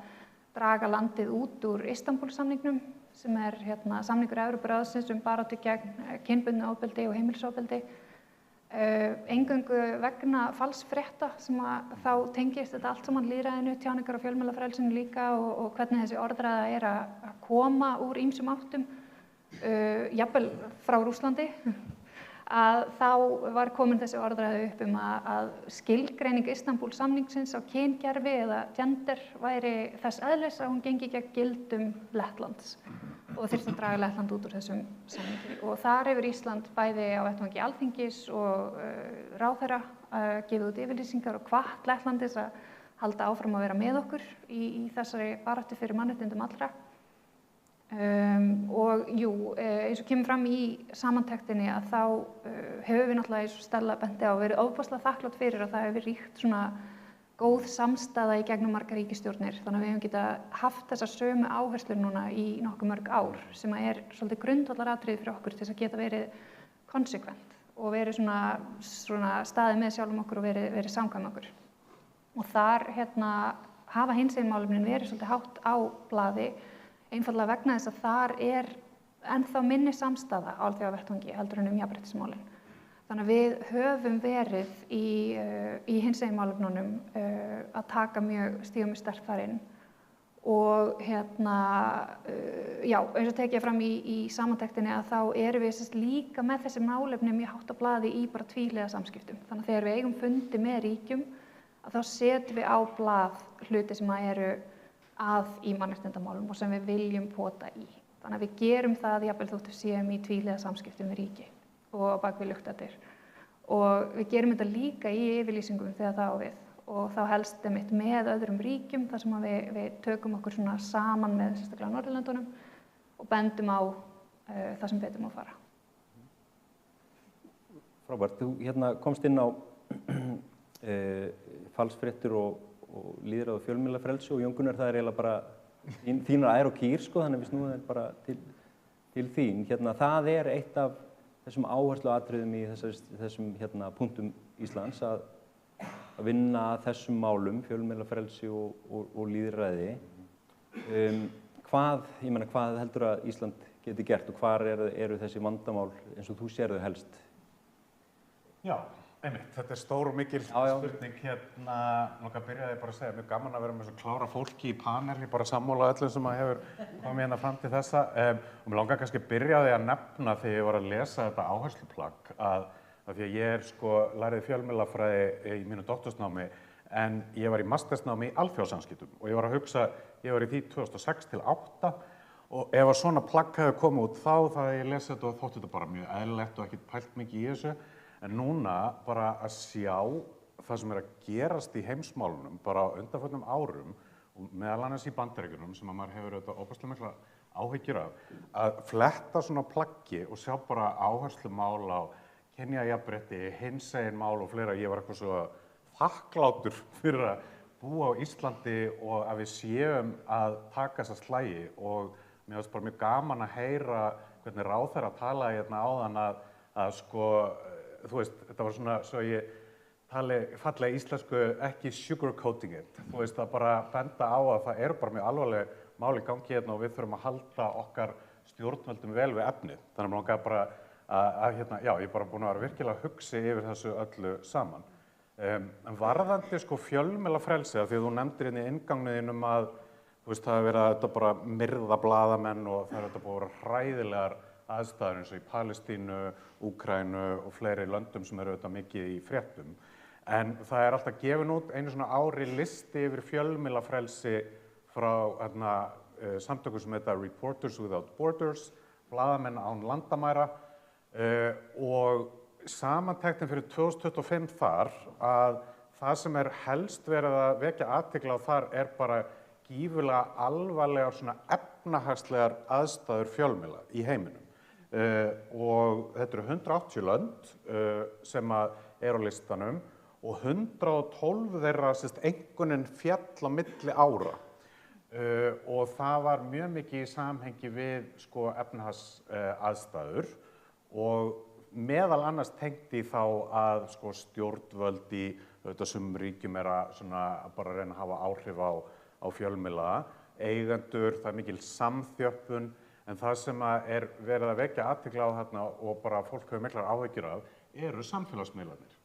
draga landið út úr Istanbúl-samningnum, sem er samningur Evrópuráðsins baráttu gegn kynbundnu ofbeldi og heimilisofbeldi. Eingöngu vegna falsfrétta sem þá tengist þetta allt saman lýðræðinu, tjáningar og fjölmiðlafrelsinu líka og hvernig þessi orðræða er að koma úr ýmsum áttum, jafnvel frá Rússlandi. Að þá var komin þessi orðræða upp að skilgreining Istanbúl-samningsins á kyngerfi eða gender væri þess eðlis að hún gengi gegn gildum Lettlands og þyrfti að draga Lettland út úr þessum samningi. Og þar hefur Ísland bæði á vettvangi Alþingis og ráðherra gefið út yfirlýsingar og hvatt Lettlandis að halda áfram að vera með okkur í þessari baráttu fyrir mannréttindum allra. Og jú, eins og kemur fram í samantektinni að þá hefur við náttúrulega eins og Stella benti á verið ofboðslega þakklát fyrir að það hefur ríkt svona góð samstaða í gegnum margar ríkisstjórnir, þannig að við höfum getað haft þessar sömu áherslur núna í nokkuð mörg ár sem er svolítið grundvallaratriði fyrir okkur til þess að geta verið konsekvent og verið svona staðið með sjálfum okkur og verið samkvæm okkur. Og þar hafa hinsegin málefnin verið svolítið hátt á blaði, einfaldlega vegna þess að þar er ennþá minni samstaða á alþjóðavettvangi heldur en jafnréttismálin. Þannig að við höfum verið í hinsegin málefnunum að taka stíga mjög sterkt þar inn og já, eins og tekið fram í samantektinni að þá erum við líka með þessi málefni mjög hátt á blaði í bara tvíhliða samskiptum. Þannig að þegar við eigum fundi með ríkjum að þá setjum við á blað hluti sem eru að í mannréttindamálum og sem við viljum pota í. Þannig að við gerum það jafnvel þótt við séum í tvíhliða samskiptum við ríki og bak við luktadyr. Og við gerum þetta líka í yfirlýsingum þegar það á við. og þá helst einmitt með öðrum ríkjum þar sem að við tökum okkur svona saman með sérstaklega Norðurlöndunum og bendum á það sem betur má fara. Frábært, þú komst inn á falsfréttir og lýðræði og fjölmiðlafrelsi og Jón Gunnar, það eiginlega bara þínar ær og kýr, sko, þannig við snúum þeir bara til þín. Það eitt af þessum áhersluatriðum í þessum punktum Íslands að vinna að þessum málum, fjölmiðlafrelsi og lýðræði. Hvað heldur að Ísland geti gert og hvar eru þessi vandamál eins og þú sér þau helst? Já, einmitt, þetta stór og mikil spurning. Náttúrulega byrjaði bara að segja, mjög gaman að vera með svo klára fólki í panel, ég bara sammála öllum sem að hefur komið fram til þessa. Og mér langar kannski byrjaði að nefna þegar ég var að lesa þetta áhersluplagg að því að ég lærið fjölmiðlafræði í mínu doktorsnámi en ég var í mastersnámi í alþjóðasamskiptum og ég var að hugsa, ég var í því 2006 til 2008 og ef að svona plagg hefði komið út þá ég lesið þetta og þótti þetta bara mjög eðlilegt og ekkert pælt mikið í þessu. En núna bara að sjá það sem að gerast í heimsmálunum bara á undanförnum árum og meðal annars í Bandaríkjunum sem að maður hefur auðvitað óbærslega mikla áhyggjur af, að fletta svona plaggi og sjá bara áherslumál á kynjajafnrétti, hinsegin mál og fleira. Ég var eitthvað svo þakklátur fyrir að búa á Íslandi og að við séum að taka þessa slagi og mér finnst bara mjög gaman að heyra hvernig ráðherra talaði hérna áðan að sko þú veist, þetta var svona svo ég tali fallega íslensku ekki sugarcoating it, þú veist, að bara benda á að það eru bara mjög alvarleg mál í gangi hérna og við þurfum að halda okkar stjórnvöldum vel við efnið. Þannig að mér langaði bara að já, ég er bara búin að vera virkilega að hugsa yfir þessu öllu saman. En varðandi sko fjölmiðlafrelsi, af því að þú nefndir hérna í inngangniðinum að þú veist, það hefur verið að þetta bara myrða blaðamenn og það hefur þetta búið að vera hræðilegar aðstæður eins og í Palestínu, Úkraínu og fleiri löndum sem eru auðvitað mikið í fréttum. En það er alltaf gefin út einu svona ári listi yfir fjölmiðlafrelsi frá samtökum sem heita Reporters Without Borders, blaðamenn án landamæra og samantektin fyrir 2025 þar að það sem er helst verið að vekja athygli á þar er bara gífurlega alvarlegar svona efnahagslegar aðstæður fjölmiðla í heiminum. Og þetta eru 180 lönd sem eru á listanum og 112 þeirra einkunnin fjall á milli ára og það var mjög mikið í samhengi við sko efnahagsaðstæður og meðal annars tengt í þá að sko stjórnvöld í sumum ríkjum að bara reyna að hafa áhrif á fjölmiðla, eigendur, það er mikil samþjöppun. En það sem er verið að vekja athygli á þarna og bara fólk hefur miklar áhyggjur af eru samfélagsmiðlarnir.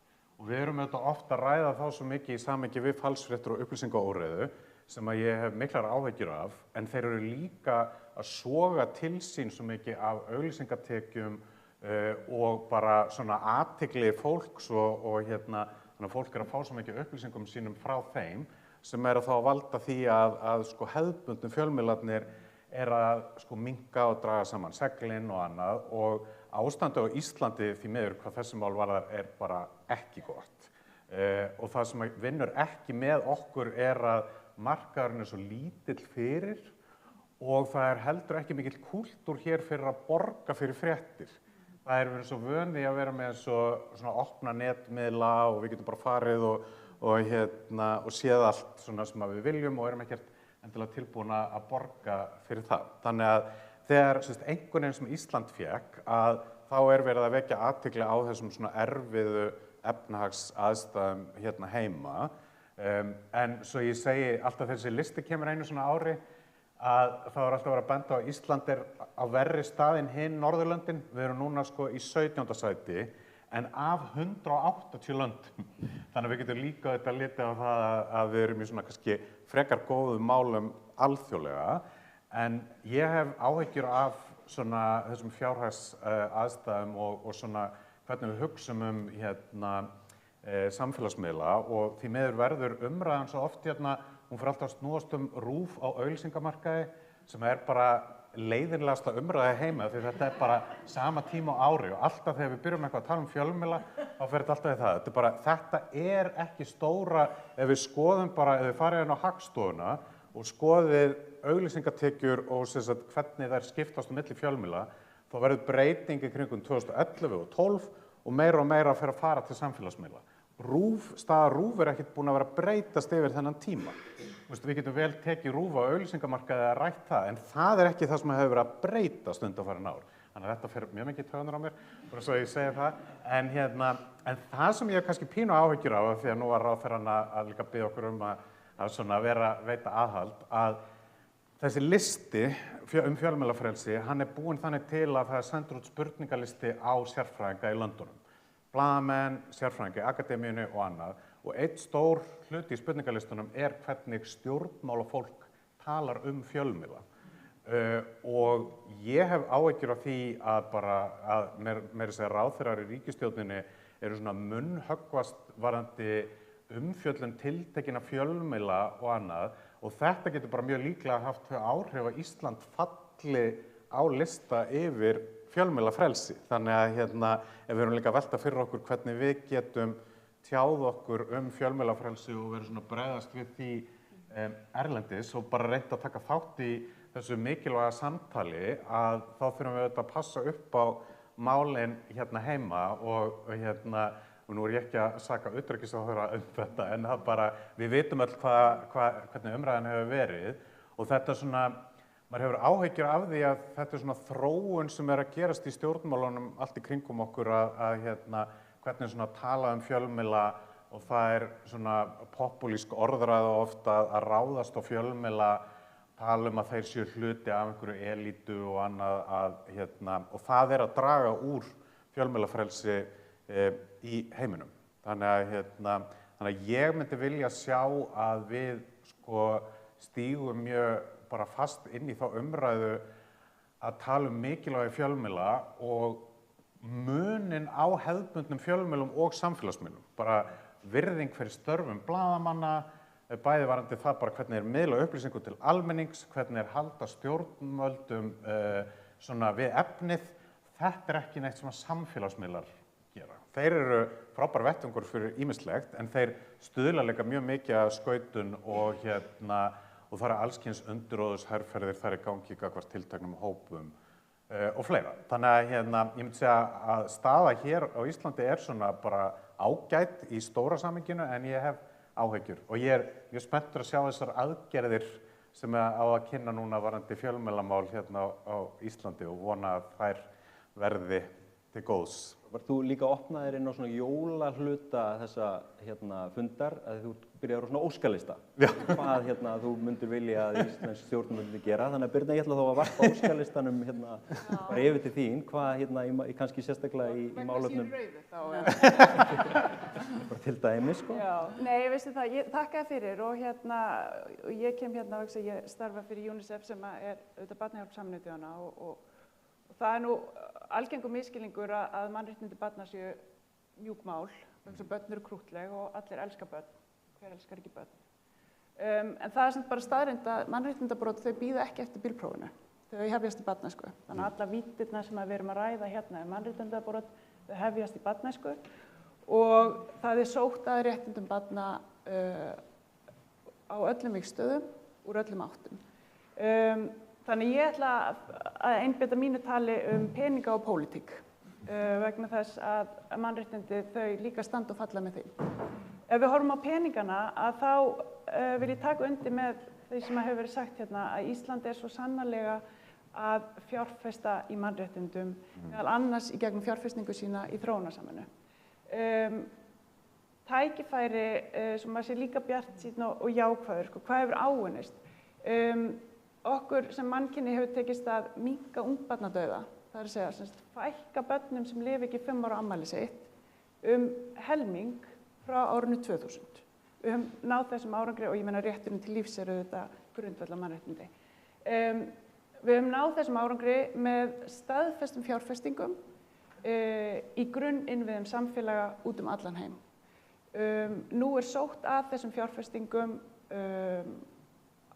Og við erum auðvitað ofta að ræða þá svo mikið í samhengi við falsfréttir og upplýsingaóreiðu sem að ég hef miklar áhyggjur af, en þeir eru líka að soga til sín svo mikið af auglýsingatekjum og bara svona athygli fólks og þannig að fólk að fá svo mikið upplýsingum sínum frá þeim sem að þá valda því að sko hefðbundnu fjölmiðlarnir að sko minnka og draga saman seglin og annað og ástandi á Íslandi því miður hvað þessi mál varðar bara ekki gott. Og það sem vinnur ekki með okkur að markaðurinn svo lítill fyrir og það heldur ekki mikill kúltúr hér fyrir að borga fyrir fréttir. Það verið svo vöndi að vera með svona opna netmiðla og við getum bara farið og séð allt svona sem við viljum og erum ekkert endilega tilbúin að borga fyrir það. Þannig að þegar einhvern veginn sem Ísland fékk að þá verið að vekja athygli á þessum svona erfiðu efnahagsaðstæðum hérna heima. En svo ég segi alltaf þessi listi kemur einu svona ári að það alltaf verið að benda á að Ísland á verri stað en hin Norðurlöndin. Við erum núna sko í 17. sæti en af 180 löndum. Þannig að við getum líka þetta litið á það að við erum í svona kannski frekar góðum málum alþjóðlega. En ég hef áhyggjur af svona þessum fjárhagsaðstæðum og svona hvernig við hugsum samfélagsmiðla og því miður verður umræðan svo oft hún fyrir alltaf að snúast RÚV á auglýsingamarkaði sem bara leiðinlegasta umræða heima því þetta bara sama tíma á ári og alltaf þegar við byrjum eitthvað að tala fjölmiðla þá fer þetta alltaf í það. Þetta er ekki stóra, ef við skoðum bara, ef við farið inn á Hagstofuna og skoðið auglýsingatekjur og hvernig þær skiptast á milli fjölmiðla, þá verður breyting í kringum 2011 og 12 og meira fer að fara til samfélagsmiðla. Staða RÚV ekkert búin að vera að breytast yfir þennan tíma. Við getum vel tekið RÚV á auglýsingamarkaði að rætt það, en það ekki það sem hefur verið að breytast undanfarin ár. Þannig að þetta fer mjög mikið í taugarnar á mér, bara svo ég segi það. En það sem ég kannski pínu áhyggjur af, því að nú var ráðherrann að líka biðja okkur að veita aðhald, að þessi listi fjölmiðlafrelsi, hann búinn þannig til að það sendur út spurningalisti á sérfræðinga í löndunum. Blaðamenn, sérfræðinga í akademíunni og annað. Og einn stór hluti í spurningalistunum hvernig stjórnmálafólk talar fjölmiðla. Og ég hef áhyggjur af því að meira að segja ráðherrar í ríkisstjórninni eru svona munnhöggvast varðandi umfjöllun tiltekinna fjölmiðla og annað. Og þetta getur bara mjög líklega haft þau áhrif að Ísland falli á lista yfir fjölmiðlafrelsi. Þannig að ef við erum líka að velta fyrir okkur hvernig við getum tjáð okkur fjölmiðlafrelsi og verið svona bregðast við því erlendis og bara reynt að taka þátt í þessu mikilvæga samtali, að þá þurfum við að passa upp á málin heima og nú ég ekki að saka utanríkisráðherra þetta, en við vitum öll hvernig umræðan hefur verið og þetta maður hefur áhyggjur af því að þetta svona þróun sem að gerast í stjórnmálunum allt í kringum okkur hvernig svona tala fjölmiðla og það svona popúlísk orðræða ofta að ráðast á fjölmiðla, tala að þeir séu hluti af einhverju elítu og annað og það að draga úr fjölmiðlafrelsi í heiminum. Þannig að ég myndi vilja sjá að við stígum mjög bara fast inn í þá umræðu að tala mikilvægi fjölmiðla og munin á hefðbundnum fjölmiðlum og samfélagsmiðlum. Bara virðing fyrir störfum blaðamanna, bæði varðandi það hvernig miðla upplýsingu til almennings, hvernig halda stjórnvöldum við efnið. Þetta ekki neitt sem samfélagsmiðlar gera. Þeir eru frábær vettvangur fyrir ýmislegt, en þeir stuðla líka mjög mikið að skautun og og það alls kyns undirróðusherferðir þar í gangi gagnvart tilteknum hópum og fleira. Þannig að ég myndi segja að staða hér á Íslandi svona bara ágætt í stóra samhenginu, en ég hef áhyggjur. Og ég mjög spenntur að sjá þessar aðgerðir sem á að kynna núna varðandi fjölmiðlamál á Íslandi og vona að þær verði til góðs. Var þú líka opnaðir inn á svona jólahluta þessa fundar, að þú byrjaður á svona óskalista? Já. Hvað þú myndir vilja að íslensk stjórnvöld gera? Þannig að Birna, ég ætla þá að varpa óskalistanum bara yfir til þín. Hvað kannski sérstaklega í málefnum? Vegna sín rauðu þá. Bara til dæmis, Já, nei, veistu það, ég þakka þér fyrir og ég kem vegna ég starfa fyrir UNICEF sem auðvitað Barnahjálp Sameinuðu þjóðanna og það nú algengur misskilningur að mannréttindi barna séu mjúk mál, vegna þess að börn eru krúttleg og allir elska börn, hver elskar ekki börn. En það samt bara staðreynd að mannréttindabrot þau bíða ekki eftir bílprófinu, þau hefjast í barnæsku. Þannig að alla víddirnar sem við erum að ræða mannréttindabrot, þau hefjast í barnæsku og það sótt að réttindum barna á öllum vígstöðum, úr öllum áttum. Þannig ég ætla að einbeita mínu tali peninga og pólitík vegna þess að mannréttindi þau líka standa og falla með þeim. Ef við horfum á peningana þá vil ég taka undir með því sem hefur verið sagt að Ísland svo sannarlega að fjárfesta í mannréttindum, meðal annars í gegnum fjárfestingu sína í þróunarsamvinnu. Tækifæri sem maður sé líka bjartsýnn og jákvæður, hvað hefur áunnist? Okkur sem mannkyni hefur tekist að minnka ungbarnadauða, það að segja, fækka börnum sem lifa ekki 5 ára afmæli sitt helming frá árinu 2000. Við höfum náð þessum árangri og ég meina rétturinn til lífs þetta grundvallar mannréttindi. Við höfum náð þessum árangri með staðfestum fjárfestingum í grunninnviðum samfélaga út allan heim. Nú sótt að þessum fjárfestingum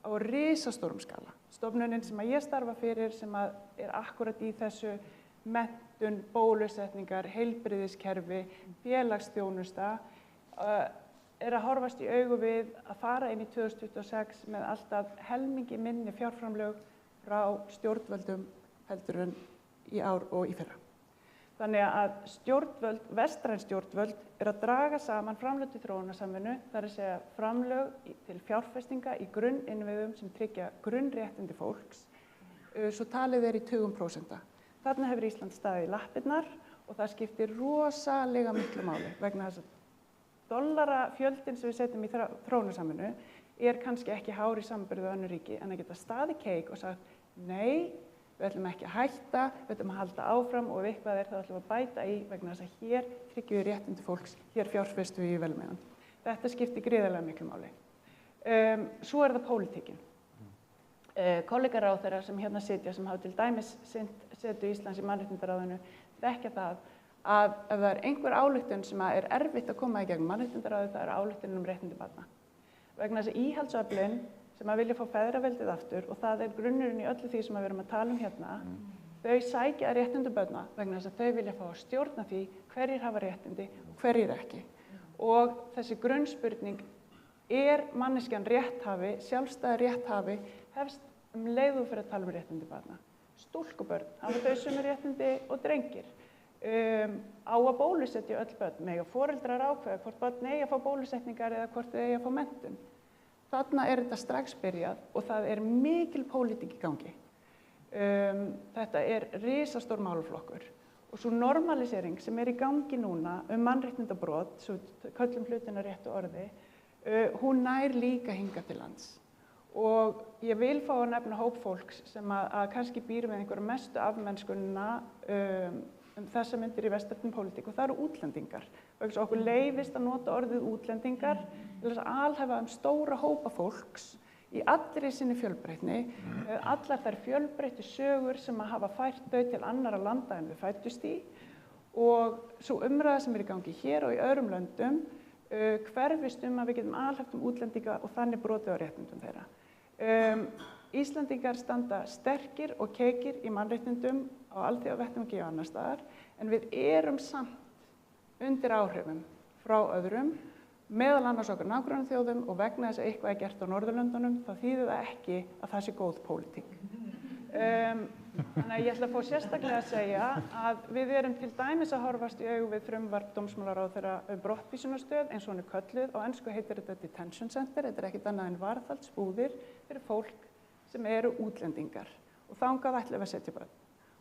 á risastórum skala, stofnunin sem að ég starfa fyrir sem að akkurat í þessu menntun, bólusetningar, heilbrigðiskerfi, félagsþjónusta að horfast í augu við að fara inn í 2026 með alltaf helmingi minni fjárframlög frá stjórnvöldum heldur en í ár og í fyrra. Þannig að stjórnvöld, vestræn stjórnvöld að draga saman framlög til þróunarsamvinnu, það að segja framlög til fjárfestinga í grunninnviðum sem tryggja grunnréttindi fólks, svo talið í tugum prósenta. Þarna hefur Ísland staðið í lappirnar og það skiptir rosalega miklu máli vegna þess að dollarafjöldin sem við setjum í þróunarsamvinnu kannski ekki hár í samanburði við önnur ríki en að geta staðið keik og sagt nei, við ætlum ekki að hætta, við ætlum að halda áfram og ef eitthvað þá ætlum við að bæta í vegna þess að hér tryggjum við réttindi fólks, hér fjárfestum við í velmegun. Þetta skiptir gríðarlega miklu máli. Svo það pólitíkin. Kollegar ráðherra sem hérna sitja sem hafa til dæmis setu Íslands í mannréttindaráðinu þekkja það að ef það einhver ályktun sem erfitt að koma í gegnum mannréttindaráðið, það ályktunin réttindi barna. Vegna þess að íhaldsöflin sem vilja fá feðraveldið aftur og það grunnurinn í öllu því sem við erum að tala hérna, þau sækja að réttindi barna vegna þess að þau vilja fá að stjórna því hverjir hafa réttindi og hverjir ekki. Og þessi grunnspurning manneskjan rétthafi, sjálfstæður rétthafi, hefst leiðu fyrir að tala réttindi barna. Stúlkubörn hafa þau sömu réttindi og drengir. Á að bólusetja öll börn, mega foreldrar ákveða hvort börn eigi að fá bólusetningar eða hvort þau eigi að fá menntun. Þarna þetta strax byrjað og það mikil pólitík í gangi. Þetta risastór málaflokkur og svo normalisering sem í gangi núna mannréttindabrot, svo köllum hlutina réttu orði, hún nær líka hingað til lands. Og ég vil fá að nefna hóp fólks sem að kannski býr með einhverju mestu afmennskunina þessa myndir í vestrænni pólitík og það útlendingar. Okkur leyfist að nota orðið útlendingar til að alhæfa stóra hópa fólks í allri sinni fjölbreytni, allar þær fjölbreyttu sögur sem hafa fært þau til annarra landa en við fæddust í og svo umræða sem í gangi hér og í öðrum löndum hverfist að við getum alhæft útlendinga og þannig brotið á réttindum þeirra. Íslendingar standa sterkir og keikir í mannréttindum á alþjóðavettvangi og annars staðar en við samt undir áhrifum frá öðrum, meðal annars okkar nágrannaþjóðum og vegna þess að eitthvað gert á Norðurlöndunum, þá þýðir það ekki að það sé góð pólitík. Þannig að ég ætla að fá sérstaklega að segja að við til dæmis að horfast í augu við frumvarp dómsmálaráðherra brottvísunarstöð eins og hún kölluð, á ensku heitir þetta detention center, þetta ekkert annað en varðhaldsbúðir fyrir fólk sem eru útlendingar og þangað ætlum við að setja börn.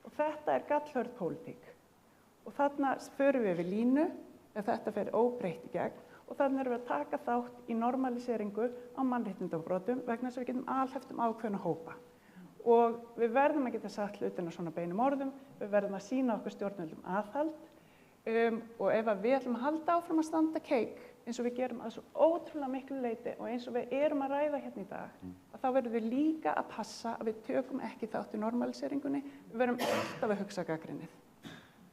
Og þetta gallhörð pólitík og þarna förum við línu ef þetta fer óbreytt í gegn og þannig erum við að taka þátt í normaliseringu á mannréttindabrotum vegna þess að við getum alhæft ákveðna hópa. Og við verðum að geta sagt hlutina svona beinum orðum, við verðum að sýna okkur stjórnvöldum aðhald og ef við ætlum að halda áfram að standa keik eins og við gerum að svo ótrúlega miklu leyti og eins og við erum að ræða hérna í dag, að þá verðum við líka að passa að við tökum ekki þátt í normaliseringunni, við verðum alltaf að hugsa gagnrýnið.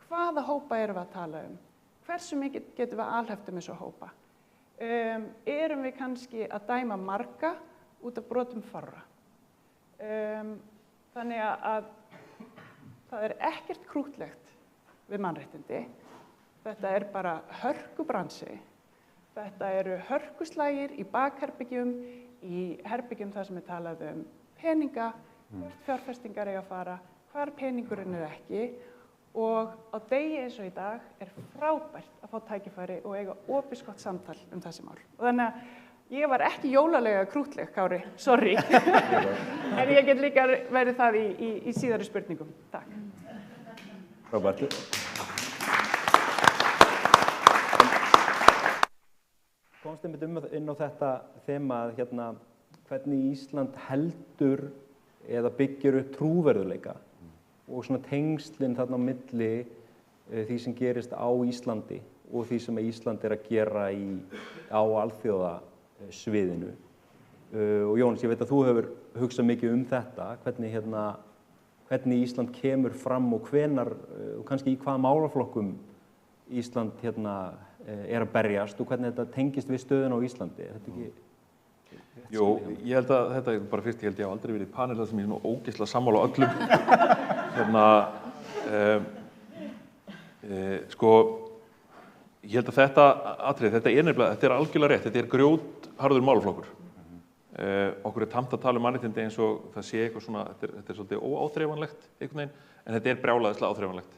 Hvaða hópa erum við að tala Hversu mikið getum við alhæft þessa hópa? Erum við kannski að dæma marga út af brotum fárra? Þannig að það ekkert krúttlegt við mannréttindi. Þetta bara hörkubransi. Þetta eru hörkuslægir í bakherbyggjum, í herbyggjum þar sem talað peninga, hvert fjárfestingar eiga að fara, hvar peningurinn ekki. Og á degi eins og í dag frábært að fá tækifæri og eiga opinskátt samtal þessi mál. Og þannig að ég var ekki jólalega krúttleg, Kári, sorry. En ég get líka verið það í síðari spurningum. Takk. Frábært. Komst einmitt inn á þetta þema að hvernig Ísland heldur eða byggir upp trúverðugleika og svona tengslin þarna á milli því sem gerist á Íslandi og því sem Ísland að gera á alþjóðasviðinu. Og Jónas, ég veit að þú hefur hugsað mikið þetta, hvernig Ísland kemur fram og hvenar, og kannski í hvaða málaflokkum Ísland að berjast og hvernig þetta tengist við stöðuna á Íslandi. Er þetta ekki? Jú, ég held að þetta er bara fyrst, ég held ég hafa aldrei verið í panel þar sem ég er svona ógeðslega sammála öllum. Sko, ég held að þetta atriði, þetta er nefnilega, þetta er algjörlega rétt, þetta er grjótharður málaflokkur. Okkur er tamt að tala um mannréttindi eins og það sé eitthvað svona, þetta er svolítið óáþreifanlegt einhvern veginn, en þetta er brjálæðislega áþreifanlegt.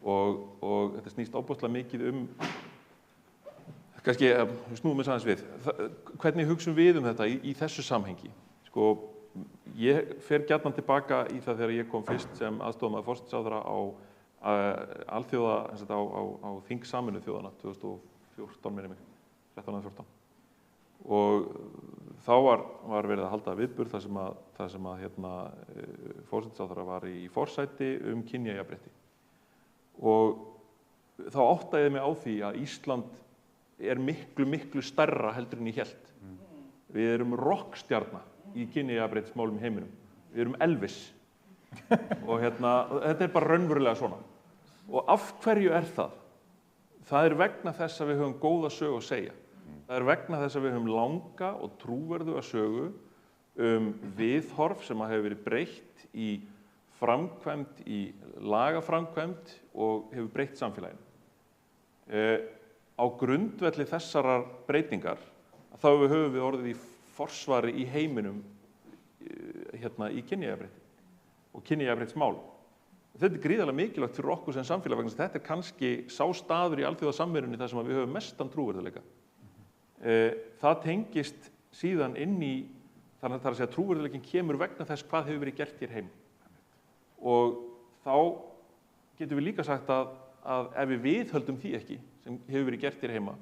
Og þetta snýst ofboðslega mikið kannski, snúum við aðeins við, hvernig hugsum við þetta í þessu samhengi? Sko, ég fer gjarnan tilbaka í það þegar ég kom fyrst sem aðstoðarmaður forsætisráðherra á alþjóða, á þing Sameinuðu þjóðanna 2014 minnir mig, 13-14. Og þá var verið að halda viðburð þar sem að forsætisráðherra var í forsæti kynjajafnrétti. Og þá áttaði ég mig á því að Ísland er miklu stærra heldur en ég hélt. Við erum rockstjarna í kynjajafnréttismálum í heiminum. Við erum Elvis. Og þetta er bara raunverulega svona. Og af hverju er það? Það er vegna þess að við höfum góða sögu að segja. Það er vegna þess að við höfum langa og trúverðuga sögu viðhorf sem hefur verið breytt í framkvæmd, í lagaframkvæmd og hefur breytt samfélaginu. Á grundvelli þessarar breytingar þá höfum við orðið í forsvari í heiminum í kynjajafnrétti og kynjajafnréttismál. Þetta er gríðarlega mikilvægt fyrir okkur sem samfélag vegna þess að þetta er kannski sá staður í alþjóðasamvinnunni þar sem við höfum mestan trúverðugleika. Það tengist síðan inn í, þannig að það er að segja að trúverðugleikin kemur vegna þess hvað hefur verið gert hér heim. Og þá getum við líka sagt að ef við viðhöldum því ekki, sem hefur verið gert hér heima,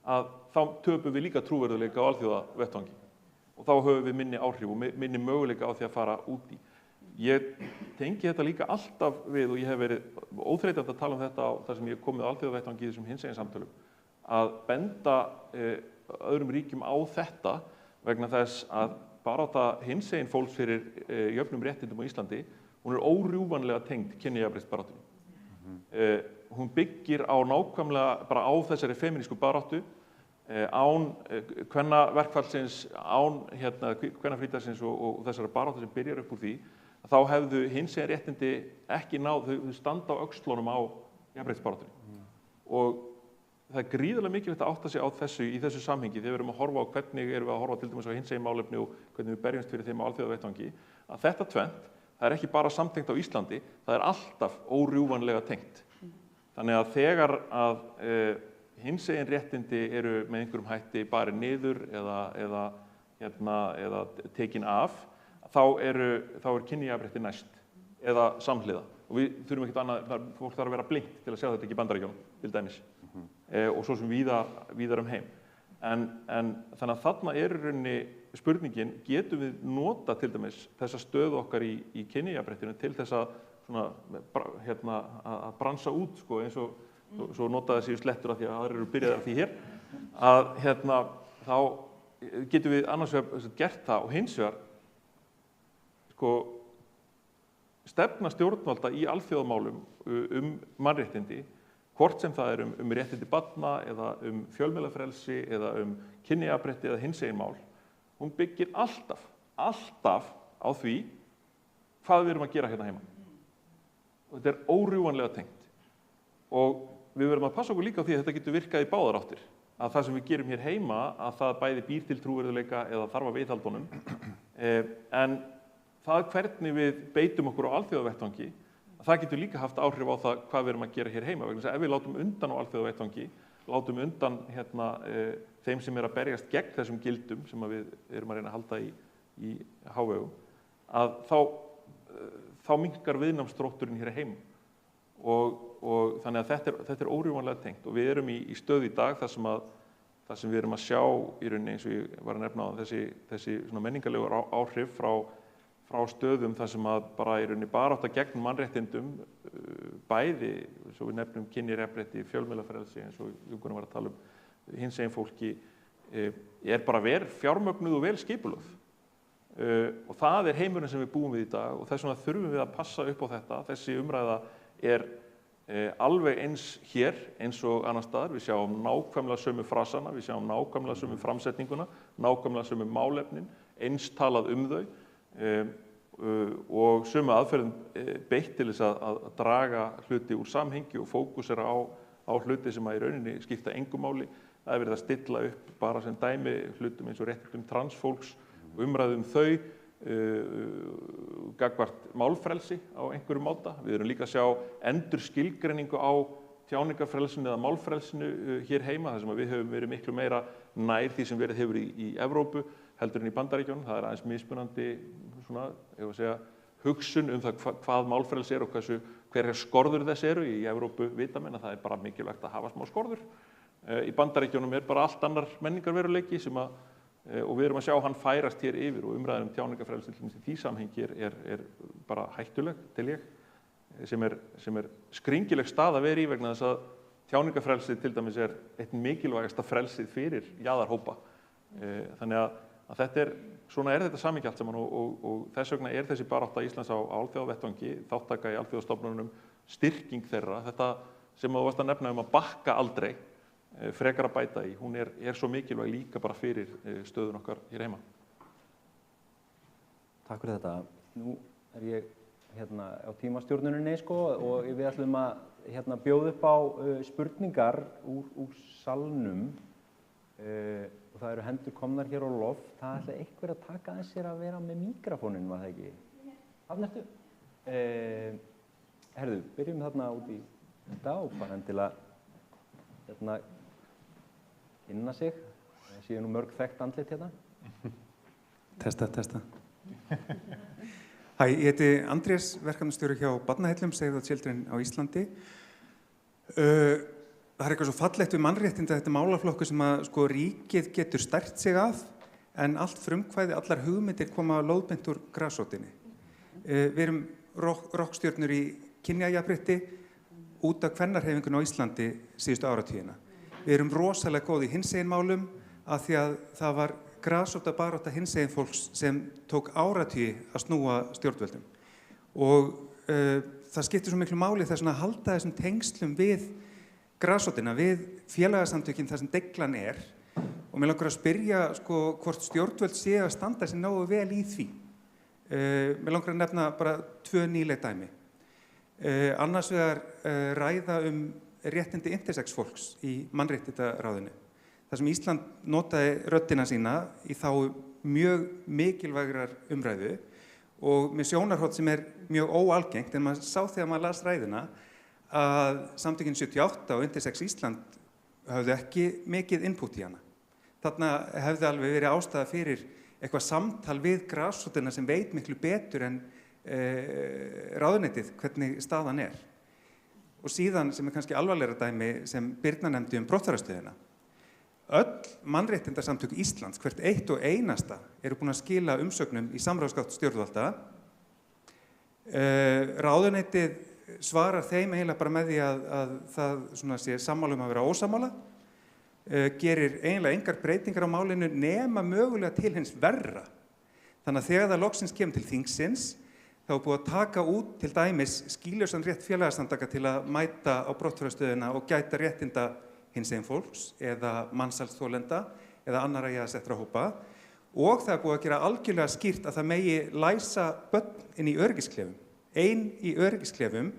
að þá töpum við líka trúverðugleika á alþjóðavettvangi. Og þá höfum við minni áhrif og minni möguleika á því að fara út í. Ég tengi þetta líka alltaf við, og ég hef verið óþreytandi að tala um þetta þar sem ég hef komið á alþjóðavettvangi í þessum hinsegin samtölum, að benda öðrum ríkjum á þetta vegna þess að barátta hinsegin fólks fyrir jöfnum réttindum á Íslandi, hún er órjúfanlega tengd kynjajafnréttisbaráttunni. Hún byggir á nákvæmlega bara á þessari femínísku baráttu, án kvennaverkfallsins, án kvennafrídagsins og þessara baráttu sem byrjar upp úr því, þá hefðu hinsegin réttindi ekki náð, þau standa á öxlunum á jafnréttisbaráttunni. Og það er gríðarlega mikilvægt að átta sig á þessu í þessu samhengi þegar við erum að horfa á hvernig erum við að horfa til dæmis á hinsegin málefni og hvernig við berjumst fyrir þeim á alþjóðavettvangi, að þetta tvennt, það er ekki bara samtengt á Íslandi, það er alltaf órjúfanlega tengt. Þannig að þegar að hinsegin réttindi eru með einhverjum hætti bara niður eða tekin af, þá er kynjajafnrétti næst eða samhliða. Og við þurfum ekkert annað, fólk þarf að vera blint til að sjá þetta ekki í Bandaríkjunum, til dæmis. Og svo sem víðar heim. En þannig að þarna er í rauninni spurningin, getum við nota til dæmis þessa stöðu okkar í kynjajafnréttinu til þess að bransa út, sko, eins og svo notaði þessi slettur af því að aðrir eru byrjaðir af því hér, að þá getum við annars vegar gert það og hins vegar sko, stefna stjórnvalda í alþjóðamálum mannréttindi, hvort sem það er réttindi barna eða fjölmiðlafrelsi eða kynjajafnrétti eða hinsegin mál, hún byggir alltaf á því hvað við erum að gera hérna heima. Og þetta er órjúfanlega tengt. Og við verðum að passa okkur líka á því að þetta getur virkað í báðar áttir. Að það sem við gerum hér heima, að það bæði býr til trúverðugleika eða þarf að viðhalda honum. En það hvernig við beitum okkur á alþjóðavettvangi, það getur líka haft áhrif á það hvað við erum að gera hér heima. Vegna þess að ef við látum undan á alþjóðavettvangi, látum undan þeim sem er að berjast gegn þessum gildum sem við erum að reyna að halda í hávegum, að þá minnkar viðnámsþrótturinn hér heima. Og þannig að þetta er órjúfanlega tengt og við erum í stöðu í dag þar sem við erum að sjá í rauninni, eins og ég var að nefna á þessi svona menningarlegur áhrif frá stöðum þar sem að bara í rauninni barátta gegn mannréttindum, bæði, svo við nefnum kynjajafnrétti, fjölmiðlafrelsi, eins og Júkunum var að tala hinsegin fólki, er bara fjármögnuð og vel skipulögð. Og það er heimurinn sem við búum við í dag og þess vegna þurfum við að passa upp á þetta. Þessi umræða er alveg eins hér, eins og annar staðar. Við sjáum nákvæmlega sömu frasana, við sjáum nákvæmlega sömu framsetninguna, nákvæmlega sömu málefnin, eins talað þau og sömu aðferðum beitt til þess að draga hluti úr samhengi og fókusera á hluti sem í rauninni skipta engu máli. Það verið að stilla upp bara sem dæmi hlutum eins og réttindum transfólks, umræðum þau, gagnvart málfrelsi á einhverjum máta. Við erum líka að sjá endurskilgreiningu á tjáningarfrelsinu eða málfrelsinu hér heima, þar sem við höfum verið miklu meira nær því sem verið hefur í Evrópu heldur en í Bandaríkjunum. Það aðeins mismunandi svona, ef að segja, hugsun það hvað málfrelsi og hverjar skorður þess eru. Í Evrópu vita menn að það bara mikilvægt að hafa smá skorður. Í Bandaríkjunum bara allt annar menningarveruleiki og við erum að sjá hann færast hér yfir og umræðan tjáningarfrelsi í því samhengi er bara hættuleg til ég, sem er skringileg stað að vera í vegna þess að tjáningarfrelsið til dæmis eitt mikilvægasta frelsið fyrir jaðarhópa. Þannig að svona þetta samhengi allt saman og þess vegna þessi barátta Íslands á alþjóðavettvangi, þátttaka í alþjóðastofnunum, styrking þeirra, þetta sem þú varst að nefna að bakka aldrei, frekar að bæta í, hún svo mikilvæg líka bara fyrir stöðun okkar hér heima. Takk fyrir þetta. Nú ég á tímastjórnuninni og við ætlum að bjóða upp á spurningar úr salnum og það eru hendur komnar hér á loft. Það ætla einhver að taka að sér að vera með míkrafóninn, var það ekki? Þarna ertu. Herðu, byrjum þarna út í þetta og bara endilega kynna sig. Það séu nú mörg þekkt andlit hérna. Testa. Hæ, ég heiti Andrés, verkefnastjóri hjá Barnaheillum, Save the Children á Íslandi. Það eitthvað svo fallegt við mannréttinda, þetta málaflokku sem að ríkið getur stært sig af, en allt frumkvæði, allar hugmyndir koma lóðbeint úr grasrótinni. Við erum rokkstjörnur í kynjajafnrétti út af kvennarhreyfingunni á Íslandi síðustu áratugina. Við erum rosalega góð í hinsegin málum af því að það var grasróta barátta hinsegin fólks sem tók áratugi að snúa stjórnvöldum. Og það skiptir svo miklu máli þess að halda þessum tengslum við grasrótina, við félagasamtökin þar sem deglan og mér langar að spyrja hvort stjórnvöld séu að standa sig nógu vel í því. Mér langar að nefna bara 2 nýleg dæmi. Annars vegar ræða réttindi intersex fólks í mannréttindaráðinu. Það sem Ísland notaði röddina sína í þágu mjög mikilvægrar umræðu og með sjónarhorn sem mjög óalgengt, en maður sá þegar maður las ræðuna að samtökin 78 og Intersex Ísland höfðu ekki mikið input í hana. Þarna hefði alveg verið ástæða fyrir eitthvað samtal við grasrótina sem veit miklu betur en ráðuneytið hvernig staðan Og síðan sem kannski alvarlegra dæmi sem Birna nefndi brottfarastöðina. Öll mannréttindasamtök Íslands, hvert eitt og einasta, eru búin að skila umsögnum í samráðsgátt stjórnvalda. Ráðuneytið svarar þeim eiginlega bara með því að það sé sammála að vera ósammála, gerir eiginlega engar breytingar á málinu nema mögulega til hins verra. Þannig að þegar það loksins kemur til þingsins, þá búið að taka út til dæmis skýlausan rétt félagasamtaka til að mæta á brottfarastöðuna og gæta réttinda hinsegin fólks eða mansalsþolenda eða annarra jaðarsettra hópa. Og það búið að gera algjörlega skýrt að það megi læsa börn inn í öryggisklefum, í öryggisklefum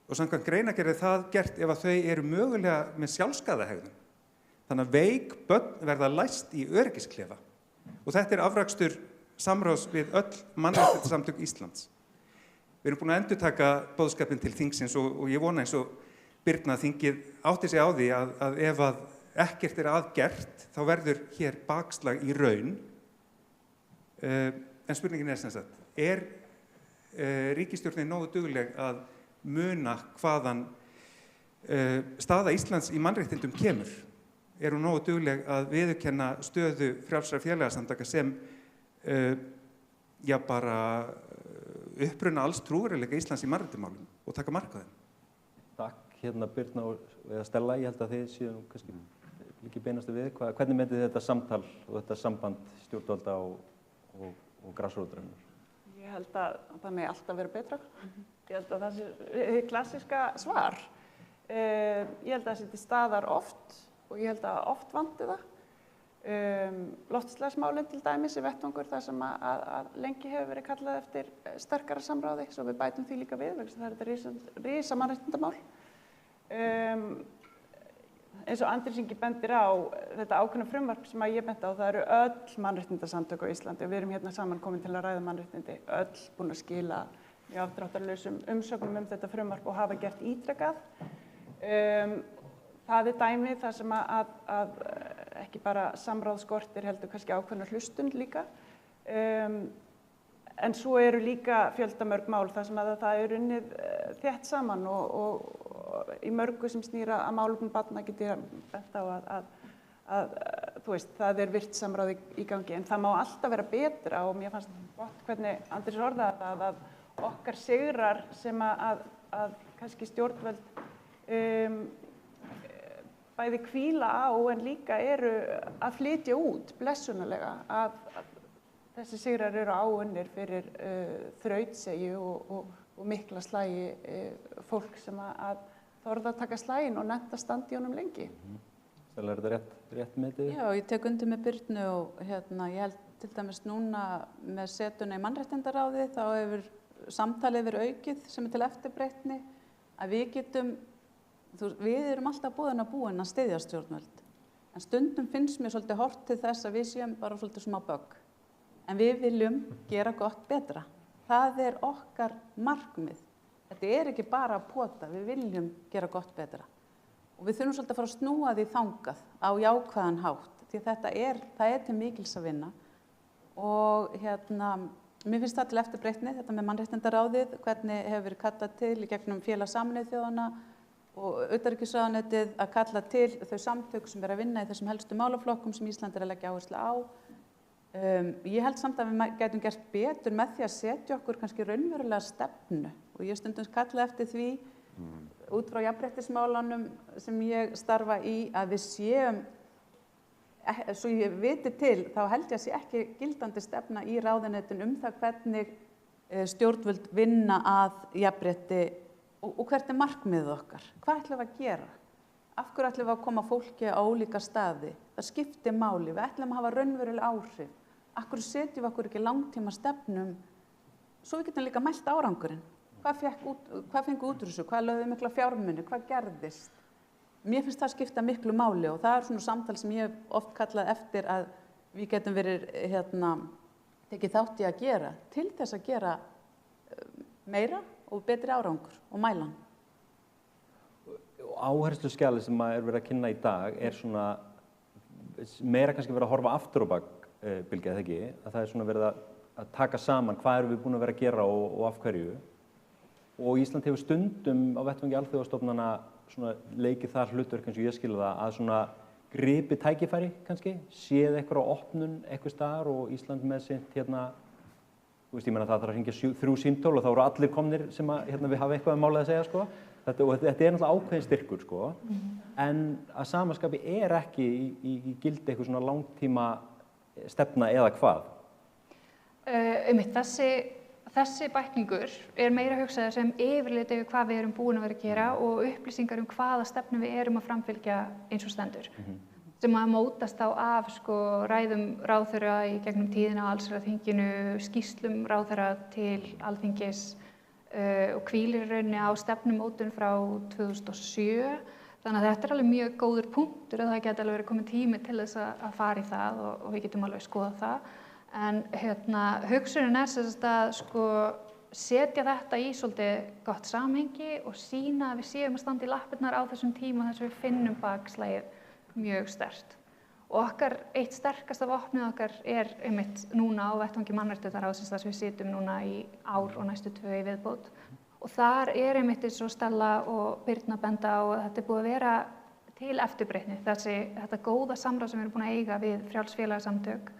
og samkvæmt greinargerð það gert ef að þau eru mögulega með sjálfskaðahegðun. Þannig að veik börn verða læst í öryggisklefa. Og þetta afrakstur samráðs við öll mannréttindasamtök Íslands. Við erum búin að endurtaka boðskapinn til þingsins og ég vona eins og Birna þingið átti sig á því að ef að ekkert aðgert þá verður hér bakslag í raun. En spurningin sem sagt, ríkisstjórnin nógu dugleg að muna hvaðan staða Íslands í mannréttindum kemur? Hún nógu dugleg að viðurkenna stöðu frjálsra félagasamtaka sem bara uppruna alls trúveruleika Íslands í mannréttindamálum og taka mark á þeim. Takk Birna eða Stella, ég held að þið séu kannski líki beinastu við. Hvernig metið þetta samtal og þetta samband stjórnvalda og grasrótarinnar? Ég held að það megi alltaf vera betra. ég held að það sé klassíska svar. Ég held að það sé til staðar oft og ég held að oft vanti það. Loftslagsmálin til dæmis er vettvangur þar sem að lengi hefur verið kallað eftir sterkara samráði, svo við bætum því líka við, vegna þess að það er þetta risa mannréttindamál. Eins og Andrés Ingi bendir á þetta ákveðna frumvarp sem að ég benti á, það eru öll mannréttindasamtök á Íslandi og við erum hérna saman komin til að ræða mannréttindi, öll búin að skila mjög afdráttarlausum umsögnum þetta frumvarp og hafa gert ítrekað. Það er dæmi þar sem að ekki bara samráð skortir heldur kannski ákveðna hlustun líka. En svo eru líka fjöldamörg mál þar sem að það er unnið þétt saman og í mörgu sem snýra að málefnum barna get ég bent á að þú veist, það er virt samráð í gangi. En það má alltaf vera betra og mér fannst gott hvernig Andrés orðaði það að okkar sigrar sem að kannski stjórnvöld bæði hvíla á en líka eru að flytja út blessunarlega að þessi sigrar eru áunnir fyrir þrautsegju og mikla slagi fólk sem að þorða að taka slaginn og nefnt að standa í honum lengi. Stella, er þetta rétt metið? Já, ég tek undir með Birnu og ég held til dæmis núna með setuna í mannréttindaráði þá hefur samtalið verið aukið sem til eftirbreytni að við getum við erum alltaf búin að styðja stjórnvöld. En stundum finnst mér svolítið horft til þess að við séum bara svolítið smá bögg. En við viljum gera gott betra. Það er okkar markmið. Þetta er ekki bara að pota, við viljum gera gott betra. Og við þurfum svolítið að fara að snúa því þangað á jákvæðan hátt. Því það er til mikils að vinna. Og mér finnst það til eftirbreytni, þetta með mannréttindaráðið, hvernig hefur verið kallað til í gegnum félag Sameinuðu þjóðanna og utanríkisráðuneytið að kalla til þau samtök sem að vinna í þessum helstu málaflokkum sem Ísland að leggja áherslu á. Ég held samt að við gætum gert betur með því að setja okkur kannski raunverulega stefnu og ég stundum kalla eftir því út frá jafnréttismálunum sem ég starfa í að við séum, svo ég viti til, þá held ég að sé ekki gildandi stefna í ráðuneytinu það hvernig stjórnvöld vinna að jafnrétti og hvert er markmiðið okkar? Hvað ætlum við að gera? Af hverju ætlum við að koma fólki á ólíka staði? Það skiptir máli, við ætlum að hafa raunveruleg áhrif. Af hverju setjum við okkur ekki langtíma stefnum svo við getum líka mælt árangurinn? Hvað fengu út úr þessu? Hvað lögðu mikla fjármuni? Hvað gerðist? Mér finnst það skipta miklu máli og það er svona samtal sem ég hef oft kallað eftir að við getum verið tekið þátt í að gera til þess að gera meira og betri árangur og mælan. Áhersluskjalið sem er verið að kynna í dag er svona meira kannski verið að horfa aftur á bak, Bylgja, eða ekki? Að það er svona verið að taka saman hvað erum við búin að vera að gera og af hverju. Og Ísland hefur stundum á vettvangi alþjóðastofnana svona leikið þar hlutverk eins og ég skilja það að svona gripi tækifæri kannski, séð eitthvað á opnun eitthvað staðar og Ísland með sitt þú veist, ég meina það þarf að hringja 3 símtól og þá eru allir komnir sem að við hafa eitthvað málið að segja, sko. Þetta er náttúrulega ákveðin styrkur, sko. En að samaskapi er ekki í gildi eitthvað svona langtíma stefna eða hvað? Þessi bæklingur er meira hugsaður sem yfirlit yfir hvað við erum búin að vera að gera og upplýsingar hvaða stefnu við erum að framfylgja eins og stendur. Sem að mótast á af ræðum ráðherra í gegnum tíðina á allsherjarþinginu, skýrslum ráðherra til Alþingis og hvílir í rauninni á stefnumótun frá 2007. Þannig að þetta er alveg mjög góður punktur og það geti alveg verið komið tími til þess að fara í það og við getum alveg skoða það. En hugsunin er sem sagt að setja þetta í svolítið gott samhengi og sýna að við séum að standa í lappirnar á þessum tíma þess að við finnum bakslagið mjög sterkt. Og eitt sterkasta vopnið okkar er einmitt núna á vettvangi mannréttindaráðsins þar sem við sitjum núna í ár og næstu 2 í viðbót. Og þar er einmitt eins og Stella og Birna benda á að þetta er búið að vera til eftirbreytni. Þetta góða samráð sem við erum búin að eiga við frjáls félagasamtök,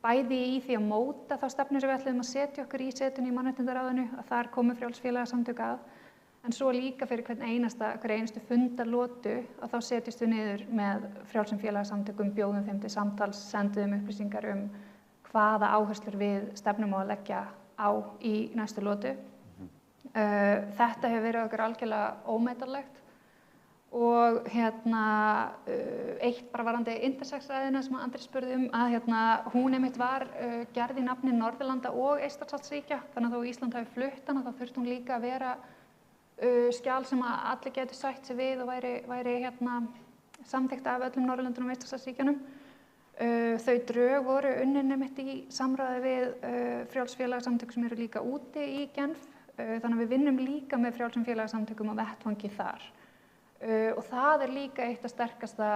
bæði í því að móta þá stefnu sem við ætlum að setja okkur í setinu í mannréttindaráðinu, að þar komi frjáls félagasamtök að, en svo líka fyrir hver einustu fundarlotu að þá setjumst við niður með frjálsum félagasamtökum, bjóðum þeim til samtals, sendum upplýsingar hvaða áherslur við stefnum á að leggja á í næstu lotu. Þetta hefur verið okkur algjörlega ómetanlegt og eitt bara varandi intersex-ræðina sem Andri spurði að hún einmitt var gerð í nafni Norðurlanda og Eystrasaltsríkja, þannig að þó Ísland hafi flutt hana þá þurfti hún líka að vera skjal sem að allir getur sætt sig við og væri samþykkt af öllum Norðurlöndunum og Eystrasaltsríkjunum. Þau drög voru unnin einmitt í samráði við frjáls félagasamtök sem eru líka úti í Genf, þannig að við vinnum líka með frjálsum félagasamtökum á vettvangi þar. Og það líka eitt af sterkasta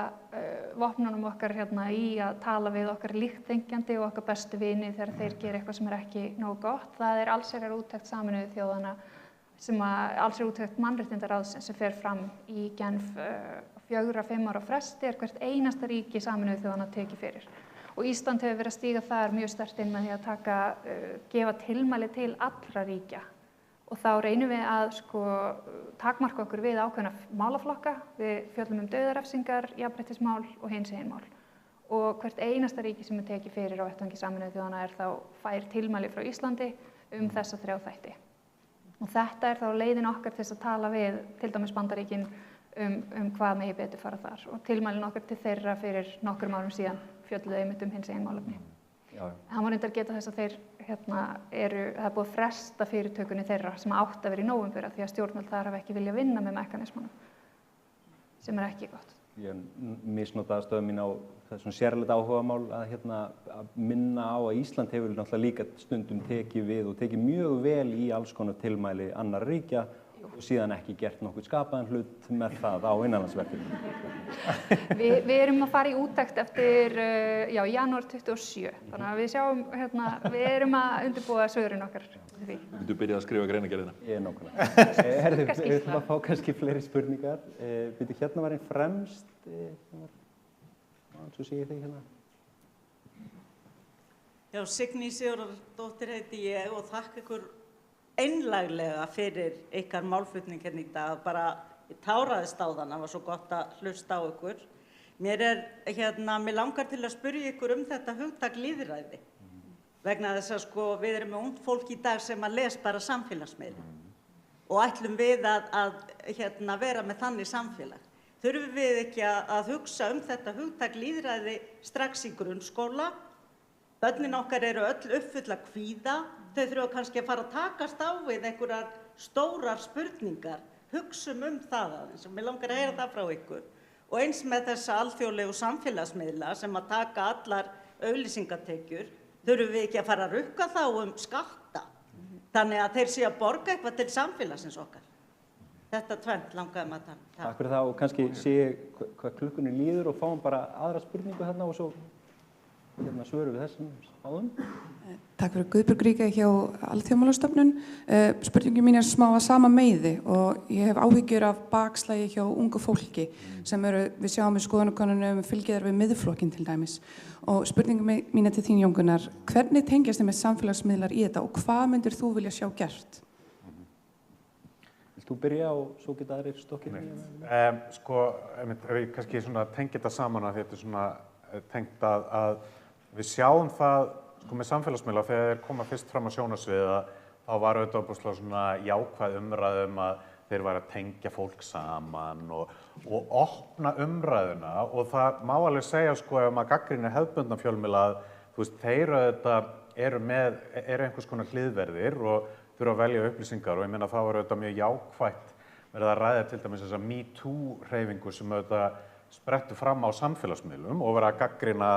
vopnunum okkar í að tala við okkar líktþengjandi og okkar bestu vini þegar þeir gera eitthvað sem ekki nógu gott. Það allsherjarúttekt Sameinuðu þjóðanna sem allsherjarúttekt mannréttindaráðsins sem fer fram í Genf 4-5 ára fresti hvert einasta ríki Sameinuðu þjóðanna tekið fyrir. Og Ísland hefur verið að stíga þar mjög sterkt inn með því að gefa tilmæli til allra ríkja. Og þá reynum við að takmarka okkur við ákveðna málaflokka, við fjöllum dauðarefsingar, jafnréttismál og hinsegin mál. Og hvert einasta ríki sem tekið fyrir á vettvangi Sameinuðu þjóðanna þá fær tilmæli frá Íslandi þessa 3 þætti. Og þetta þá leiðin okkar til að tala við til dæmis Bandaríkin hvað megi betur fara þar. Og tilmælin okkar til þeirra fyrir nokkrum árum síðan fjölluðu einmitt hinsegin málefni. Það má reyndar geta þess að þeir það er búið að fresta fyrirtökunni þeirra sem átt að vera í nóvember því að stjórnvöld þar hafa ekki viljað vinna með mekanismunum, sem ekki gott. Ég misnotaði stöðu mín á þessum sérlega áhugamál að minna á að Ísland hefur náttúrulega líka stundum tekið við og tekið mjög vel í alls konar tilmæli annarra ríkja og síðan ekki gert nokkuð skapaðan hlut með það á innanlandsverkefnum. Við erum að fara í úttekt eftir janúar 27, þannig að við sjáum, við erum að undirbúa svörin okkar til því. Myndu byrjað að skrifa greinargerðina? Ég nákvæmlega. Herðu, við ætlum að fá kannski fleiri spurningar. Hérna var einn fremst, svo sé ég þig hérna. Já, Signý Sigurðardóttir heiti ég og þakka ykkur einlæglega fyrir ykkar málflutning hérna í dag. Bara ég táraðist á þann, það var svo gott að hlusta á ykkur. Mér langar til að spyrja ykkur þetta hugtak lýðræði. Vegna þess að við erum með ungt fólk í dag sem að les bara samfélagsmiðla. Og ætlum við að vera með þannig samfélag. Þurfum við ekki að hugsa þetta hugtak lýðræði strax í grunnskóla? Börnin okkar eru öll uppfull af kvíða. Þau þurfa kannski að fara að takast á við einhverjar stórar spurningar. Hugsum það aðeins og mér langar að heyra það frá ykkur. Og eins með þessa alþjóðlegu samfélagsmiðla sem að taka allar auglýsingatekjur, þurfum við ekki að fara að rukka þá skatta. Þannig að þeir séu að borga eitthvað til samfélagsins okkar. Þetta tvennt langaði maður að tala. Takk fyrir það og kannski sé hvað klukkunni líður og fáum bara aðra spurningu þarna og svo svörum við þessum áðum. Takk fyrir Guðbjörg Ríka hjá Alþjóðamálastofnun. Spurningin mín smá að sama meiði og ég hef áhyggjur af bakslagi hjá ungu fólki sem við sjáum í skoðanakönnunum fylgja þær við miðflokkinn til dæmis. Og spurningin mín til þín Jón Gunnar, hvernig tengjast þið með samfélagsmiðlar í þetta og hvað myndir þú vilja sjá gert? Vilt þú byrja og svo geta aðrir stokkið? Ef við kannski tengja þetta saman að þetta tengt að við sjáum það með samfélagsmiðla þegar þeir koma fyrst fram á sjónarsviðið þá var auðvitað opaslega jákvæð umræðum að þeir væru að tengja fólk saman og opna umræðuna og það má alveg segja ef maður gagnrýnir hefðbundna fjölmiðla þeir auðvitað eru einhvers konar hliðverðir og þurfa að velja upplýsingar og ég meina það var auðvitað mjög jákvætt verið að ræða til dæmis þessa MeToo-hreyfingu sem auðvitað sprettu fram á samfélagsmiðlum og verið að gagnrýna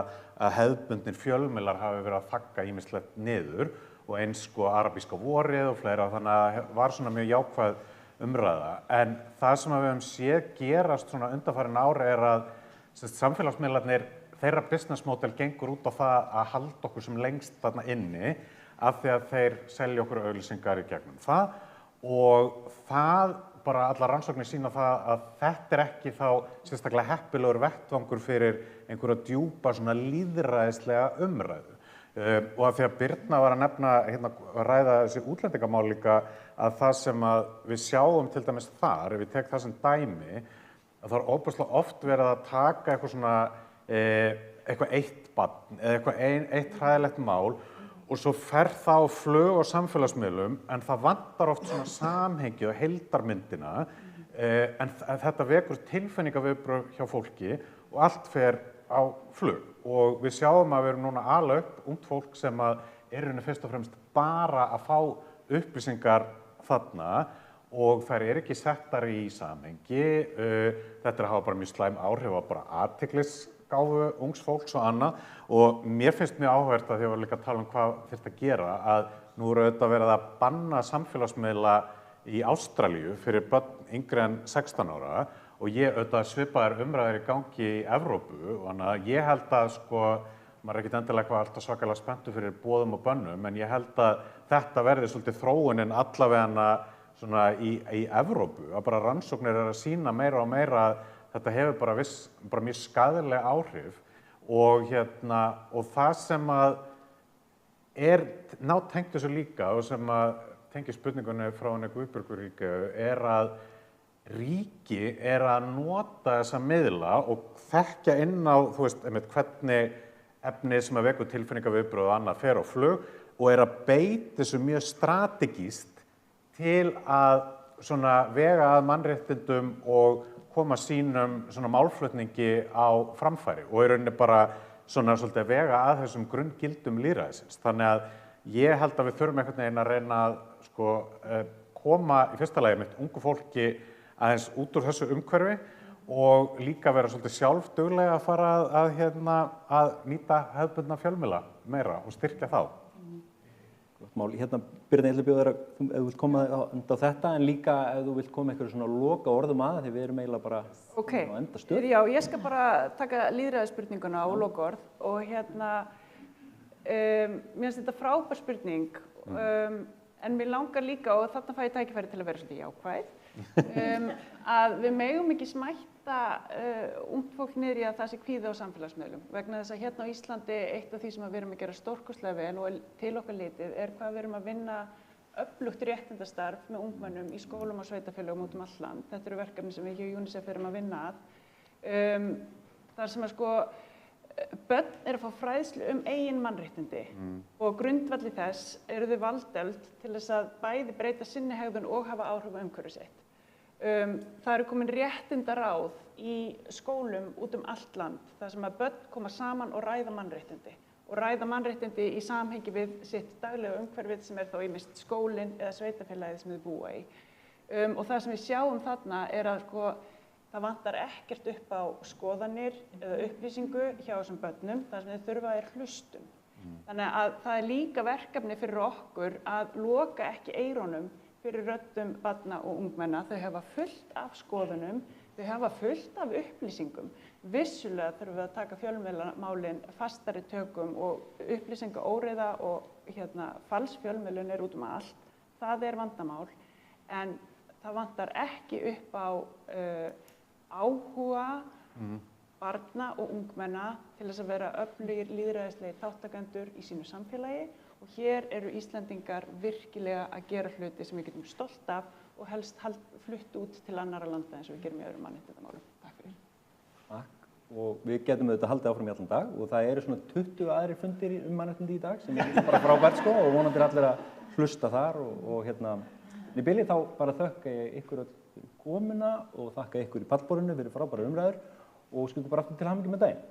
að hefðbundnir fjölmiðlar hafi verið að þagga ýmislegt niður og eins arabíska vorið og fleira þannig að var mjög jákvæð umræða. En það sem við höfum séð gerast undanfarin ári að samfélagsmiðlarnir, þeirra business model gengur út á það að halda okkur sem lengst þarna inni af því að þeir selja okkur auglýsingar í gegnum það og það bara allar rannsóknir sýna það að þetta ekki þá sérstaklega heppilegur vettvangur fyrir einhverja djúpa lýðræðislega umræðu. Og að því að Birna var að nefna að ræða þessi útlendingamál líka að það sem að við sjáum til dæmis þar, ef við tek það sem dæmi, að það er ofboðslega oft verið að taka eitthvað eitt barn eða eitthvað eitt hræðilegt mál og svo fer það á flug og samfélagsmiðlum en það vantar oft svona samhengi og heildarmyndina en þetta vekur tilfinningaviðbrögð hjá fólki og allt fer á flug og við sjáum að við erum núna alveg upp ungt fólk sem að er rauninni fyrst og fremst bara að fá upplýsingar þarna og þær eru ekki settar í samhengi. Þetta hafa bara mjög slæm áhrif á bara athyglisgáfu ungs fólks og annað og mér finnst mjög áhugavert að því að við líka að tala um hvað þyrfti að gera að nú eru auðvitað verið að banna samfélagsmiðla í Ástralíu fyrir börn yngri en 16 ára og ég auðvitað svipaðar umræður í gangi í Evrópu og þannig að ég held að sko maður er ekkert endilega eitthvað alltaf svakalega spenntur fyrir boðum og bönnum en ég held að þetta verði svolítið þróunin allavega svona í Evrópu að bara rannsóknir eru að sýna meira og meira að þetta hefur bara mjög skaðleg áhrif og og það sem að er nátengt þessu líka og sem að tengir spurningunni frá henni Guðbjörgu er að ríki er að nota þessa miðla og þekkja inn á þú veist hvernig efnið sem að vekur tilfinningaviðbrögð og annað fer á flug og er að beita þessu mjög strategískt til að svona vega að mannréttindum og koma sínum svona málflutningi á framfæri og í rauninni bara svona svolítið vega að þessum grunngildum lýðræðisins. Þannig að ég held að við þurfum einhvern veginn að reyna að sko koma í fyrsta lagi með ungu fólki aðeins út úr þessu umhverfi og líka vera svolítið sjálfduglega að fara að nýta hefðbundna fjölmiðla meira og styrkja þá. Mál. Birna, ég ætla að bjóða þér að ef þú vilt koma á þetta en líka ef þú vilt koma eitthvað svona loka orðum að því við erum eiginlega bara á endastöð. Já, ég skal bara taka lýðræðisspurninguna og loka orð og mér finnst þetta frábær spurning en mér langar líka og þarna fæ ég tækifæri til að vera svolítið jákvæð að við megum ekki smætta ungt fólk niður í að það sé kvíði á samfélagsmiðlum vegna þess að hérna á Íslandi eitt af því sem við erum að gera stórkostlega vel og til okkar litið er hvað við erum að vinna öflugt réttindastarf með ungmennum í skólum og sveitarfélögum út allt land. Þetta eru verkefni sem við hjá UNICEF erum að vinna að. Þar sem að sko börn eru að fá fræðslu eigin mannréttindi og grundvalli þess eru þau valdefld til þess að bæði breyta sinni hegðun og hafa áhrif á umhverfi sitt. Það eru komin réttindaráð í skólum út allt land þar sem að börn koma saman og ræða mannréttindi í samhengi við sitt daglega umhverfið sem er þá ýmist skólinn eða sveitarfélagið sem þau búa í. Og það sem við sjáum þarna er að sko það vantar ekkert upp á skoðanir eða upplýsingu hjá þessum börnum þar sem þau þurfa hlustun. Þannig að það er líka verkefni fyrir okkur að loka ekki eyrunum fyrir röddum barna og ungmenna. Þau hafa fullt af skoðunum, þau hafa fullt af upplýsingum. Vissulega þurfum við að taka fjölmiðlamálin fastari tökum og upplýsingaóreiða og falsfjölmiðlun er út allt. Það er vandamál en það vantar ekki upp á áhuga barna og ungmenna til þess að vera öflugir lýðræðislegir þátttakendur í sínu samfélagi og hér eru Íslendingar virkilega að gera hluti sem við getum stolt af og helst flutt út til annarra landa eins og við gerum í öðrum mannréttindamálum. Takk fyrir. Takk. Og við getum auðvitað haldið áfram í allan dag og það eru svona 20 aðrir fundir mannréttindi í dag sem er bara frábært sko og vonandi allir að hlusta þar og í bili þá bara þökka ég ykkur komuna og þakka ykkur í pallborðinu fyrir frábærar umræður og skilum bara aftur til hamingju með daginn.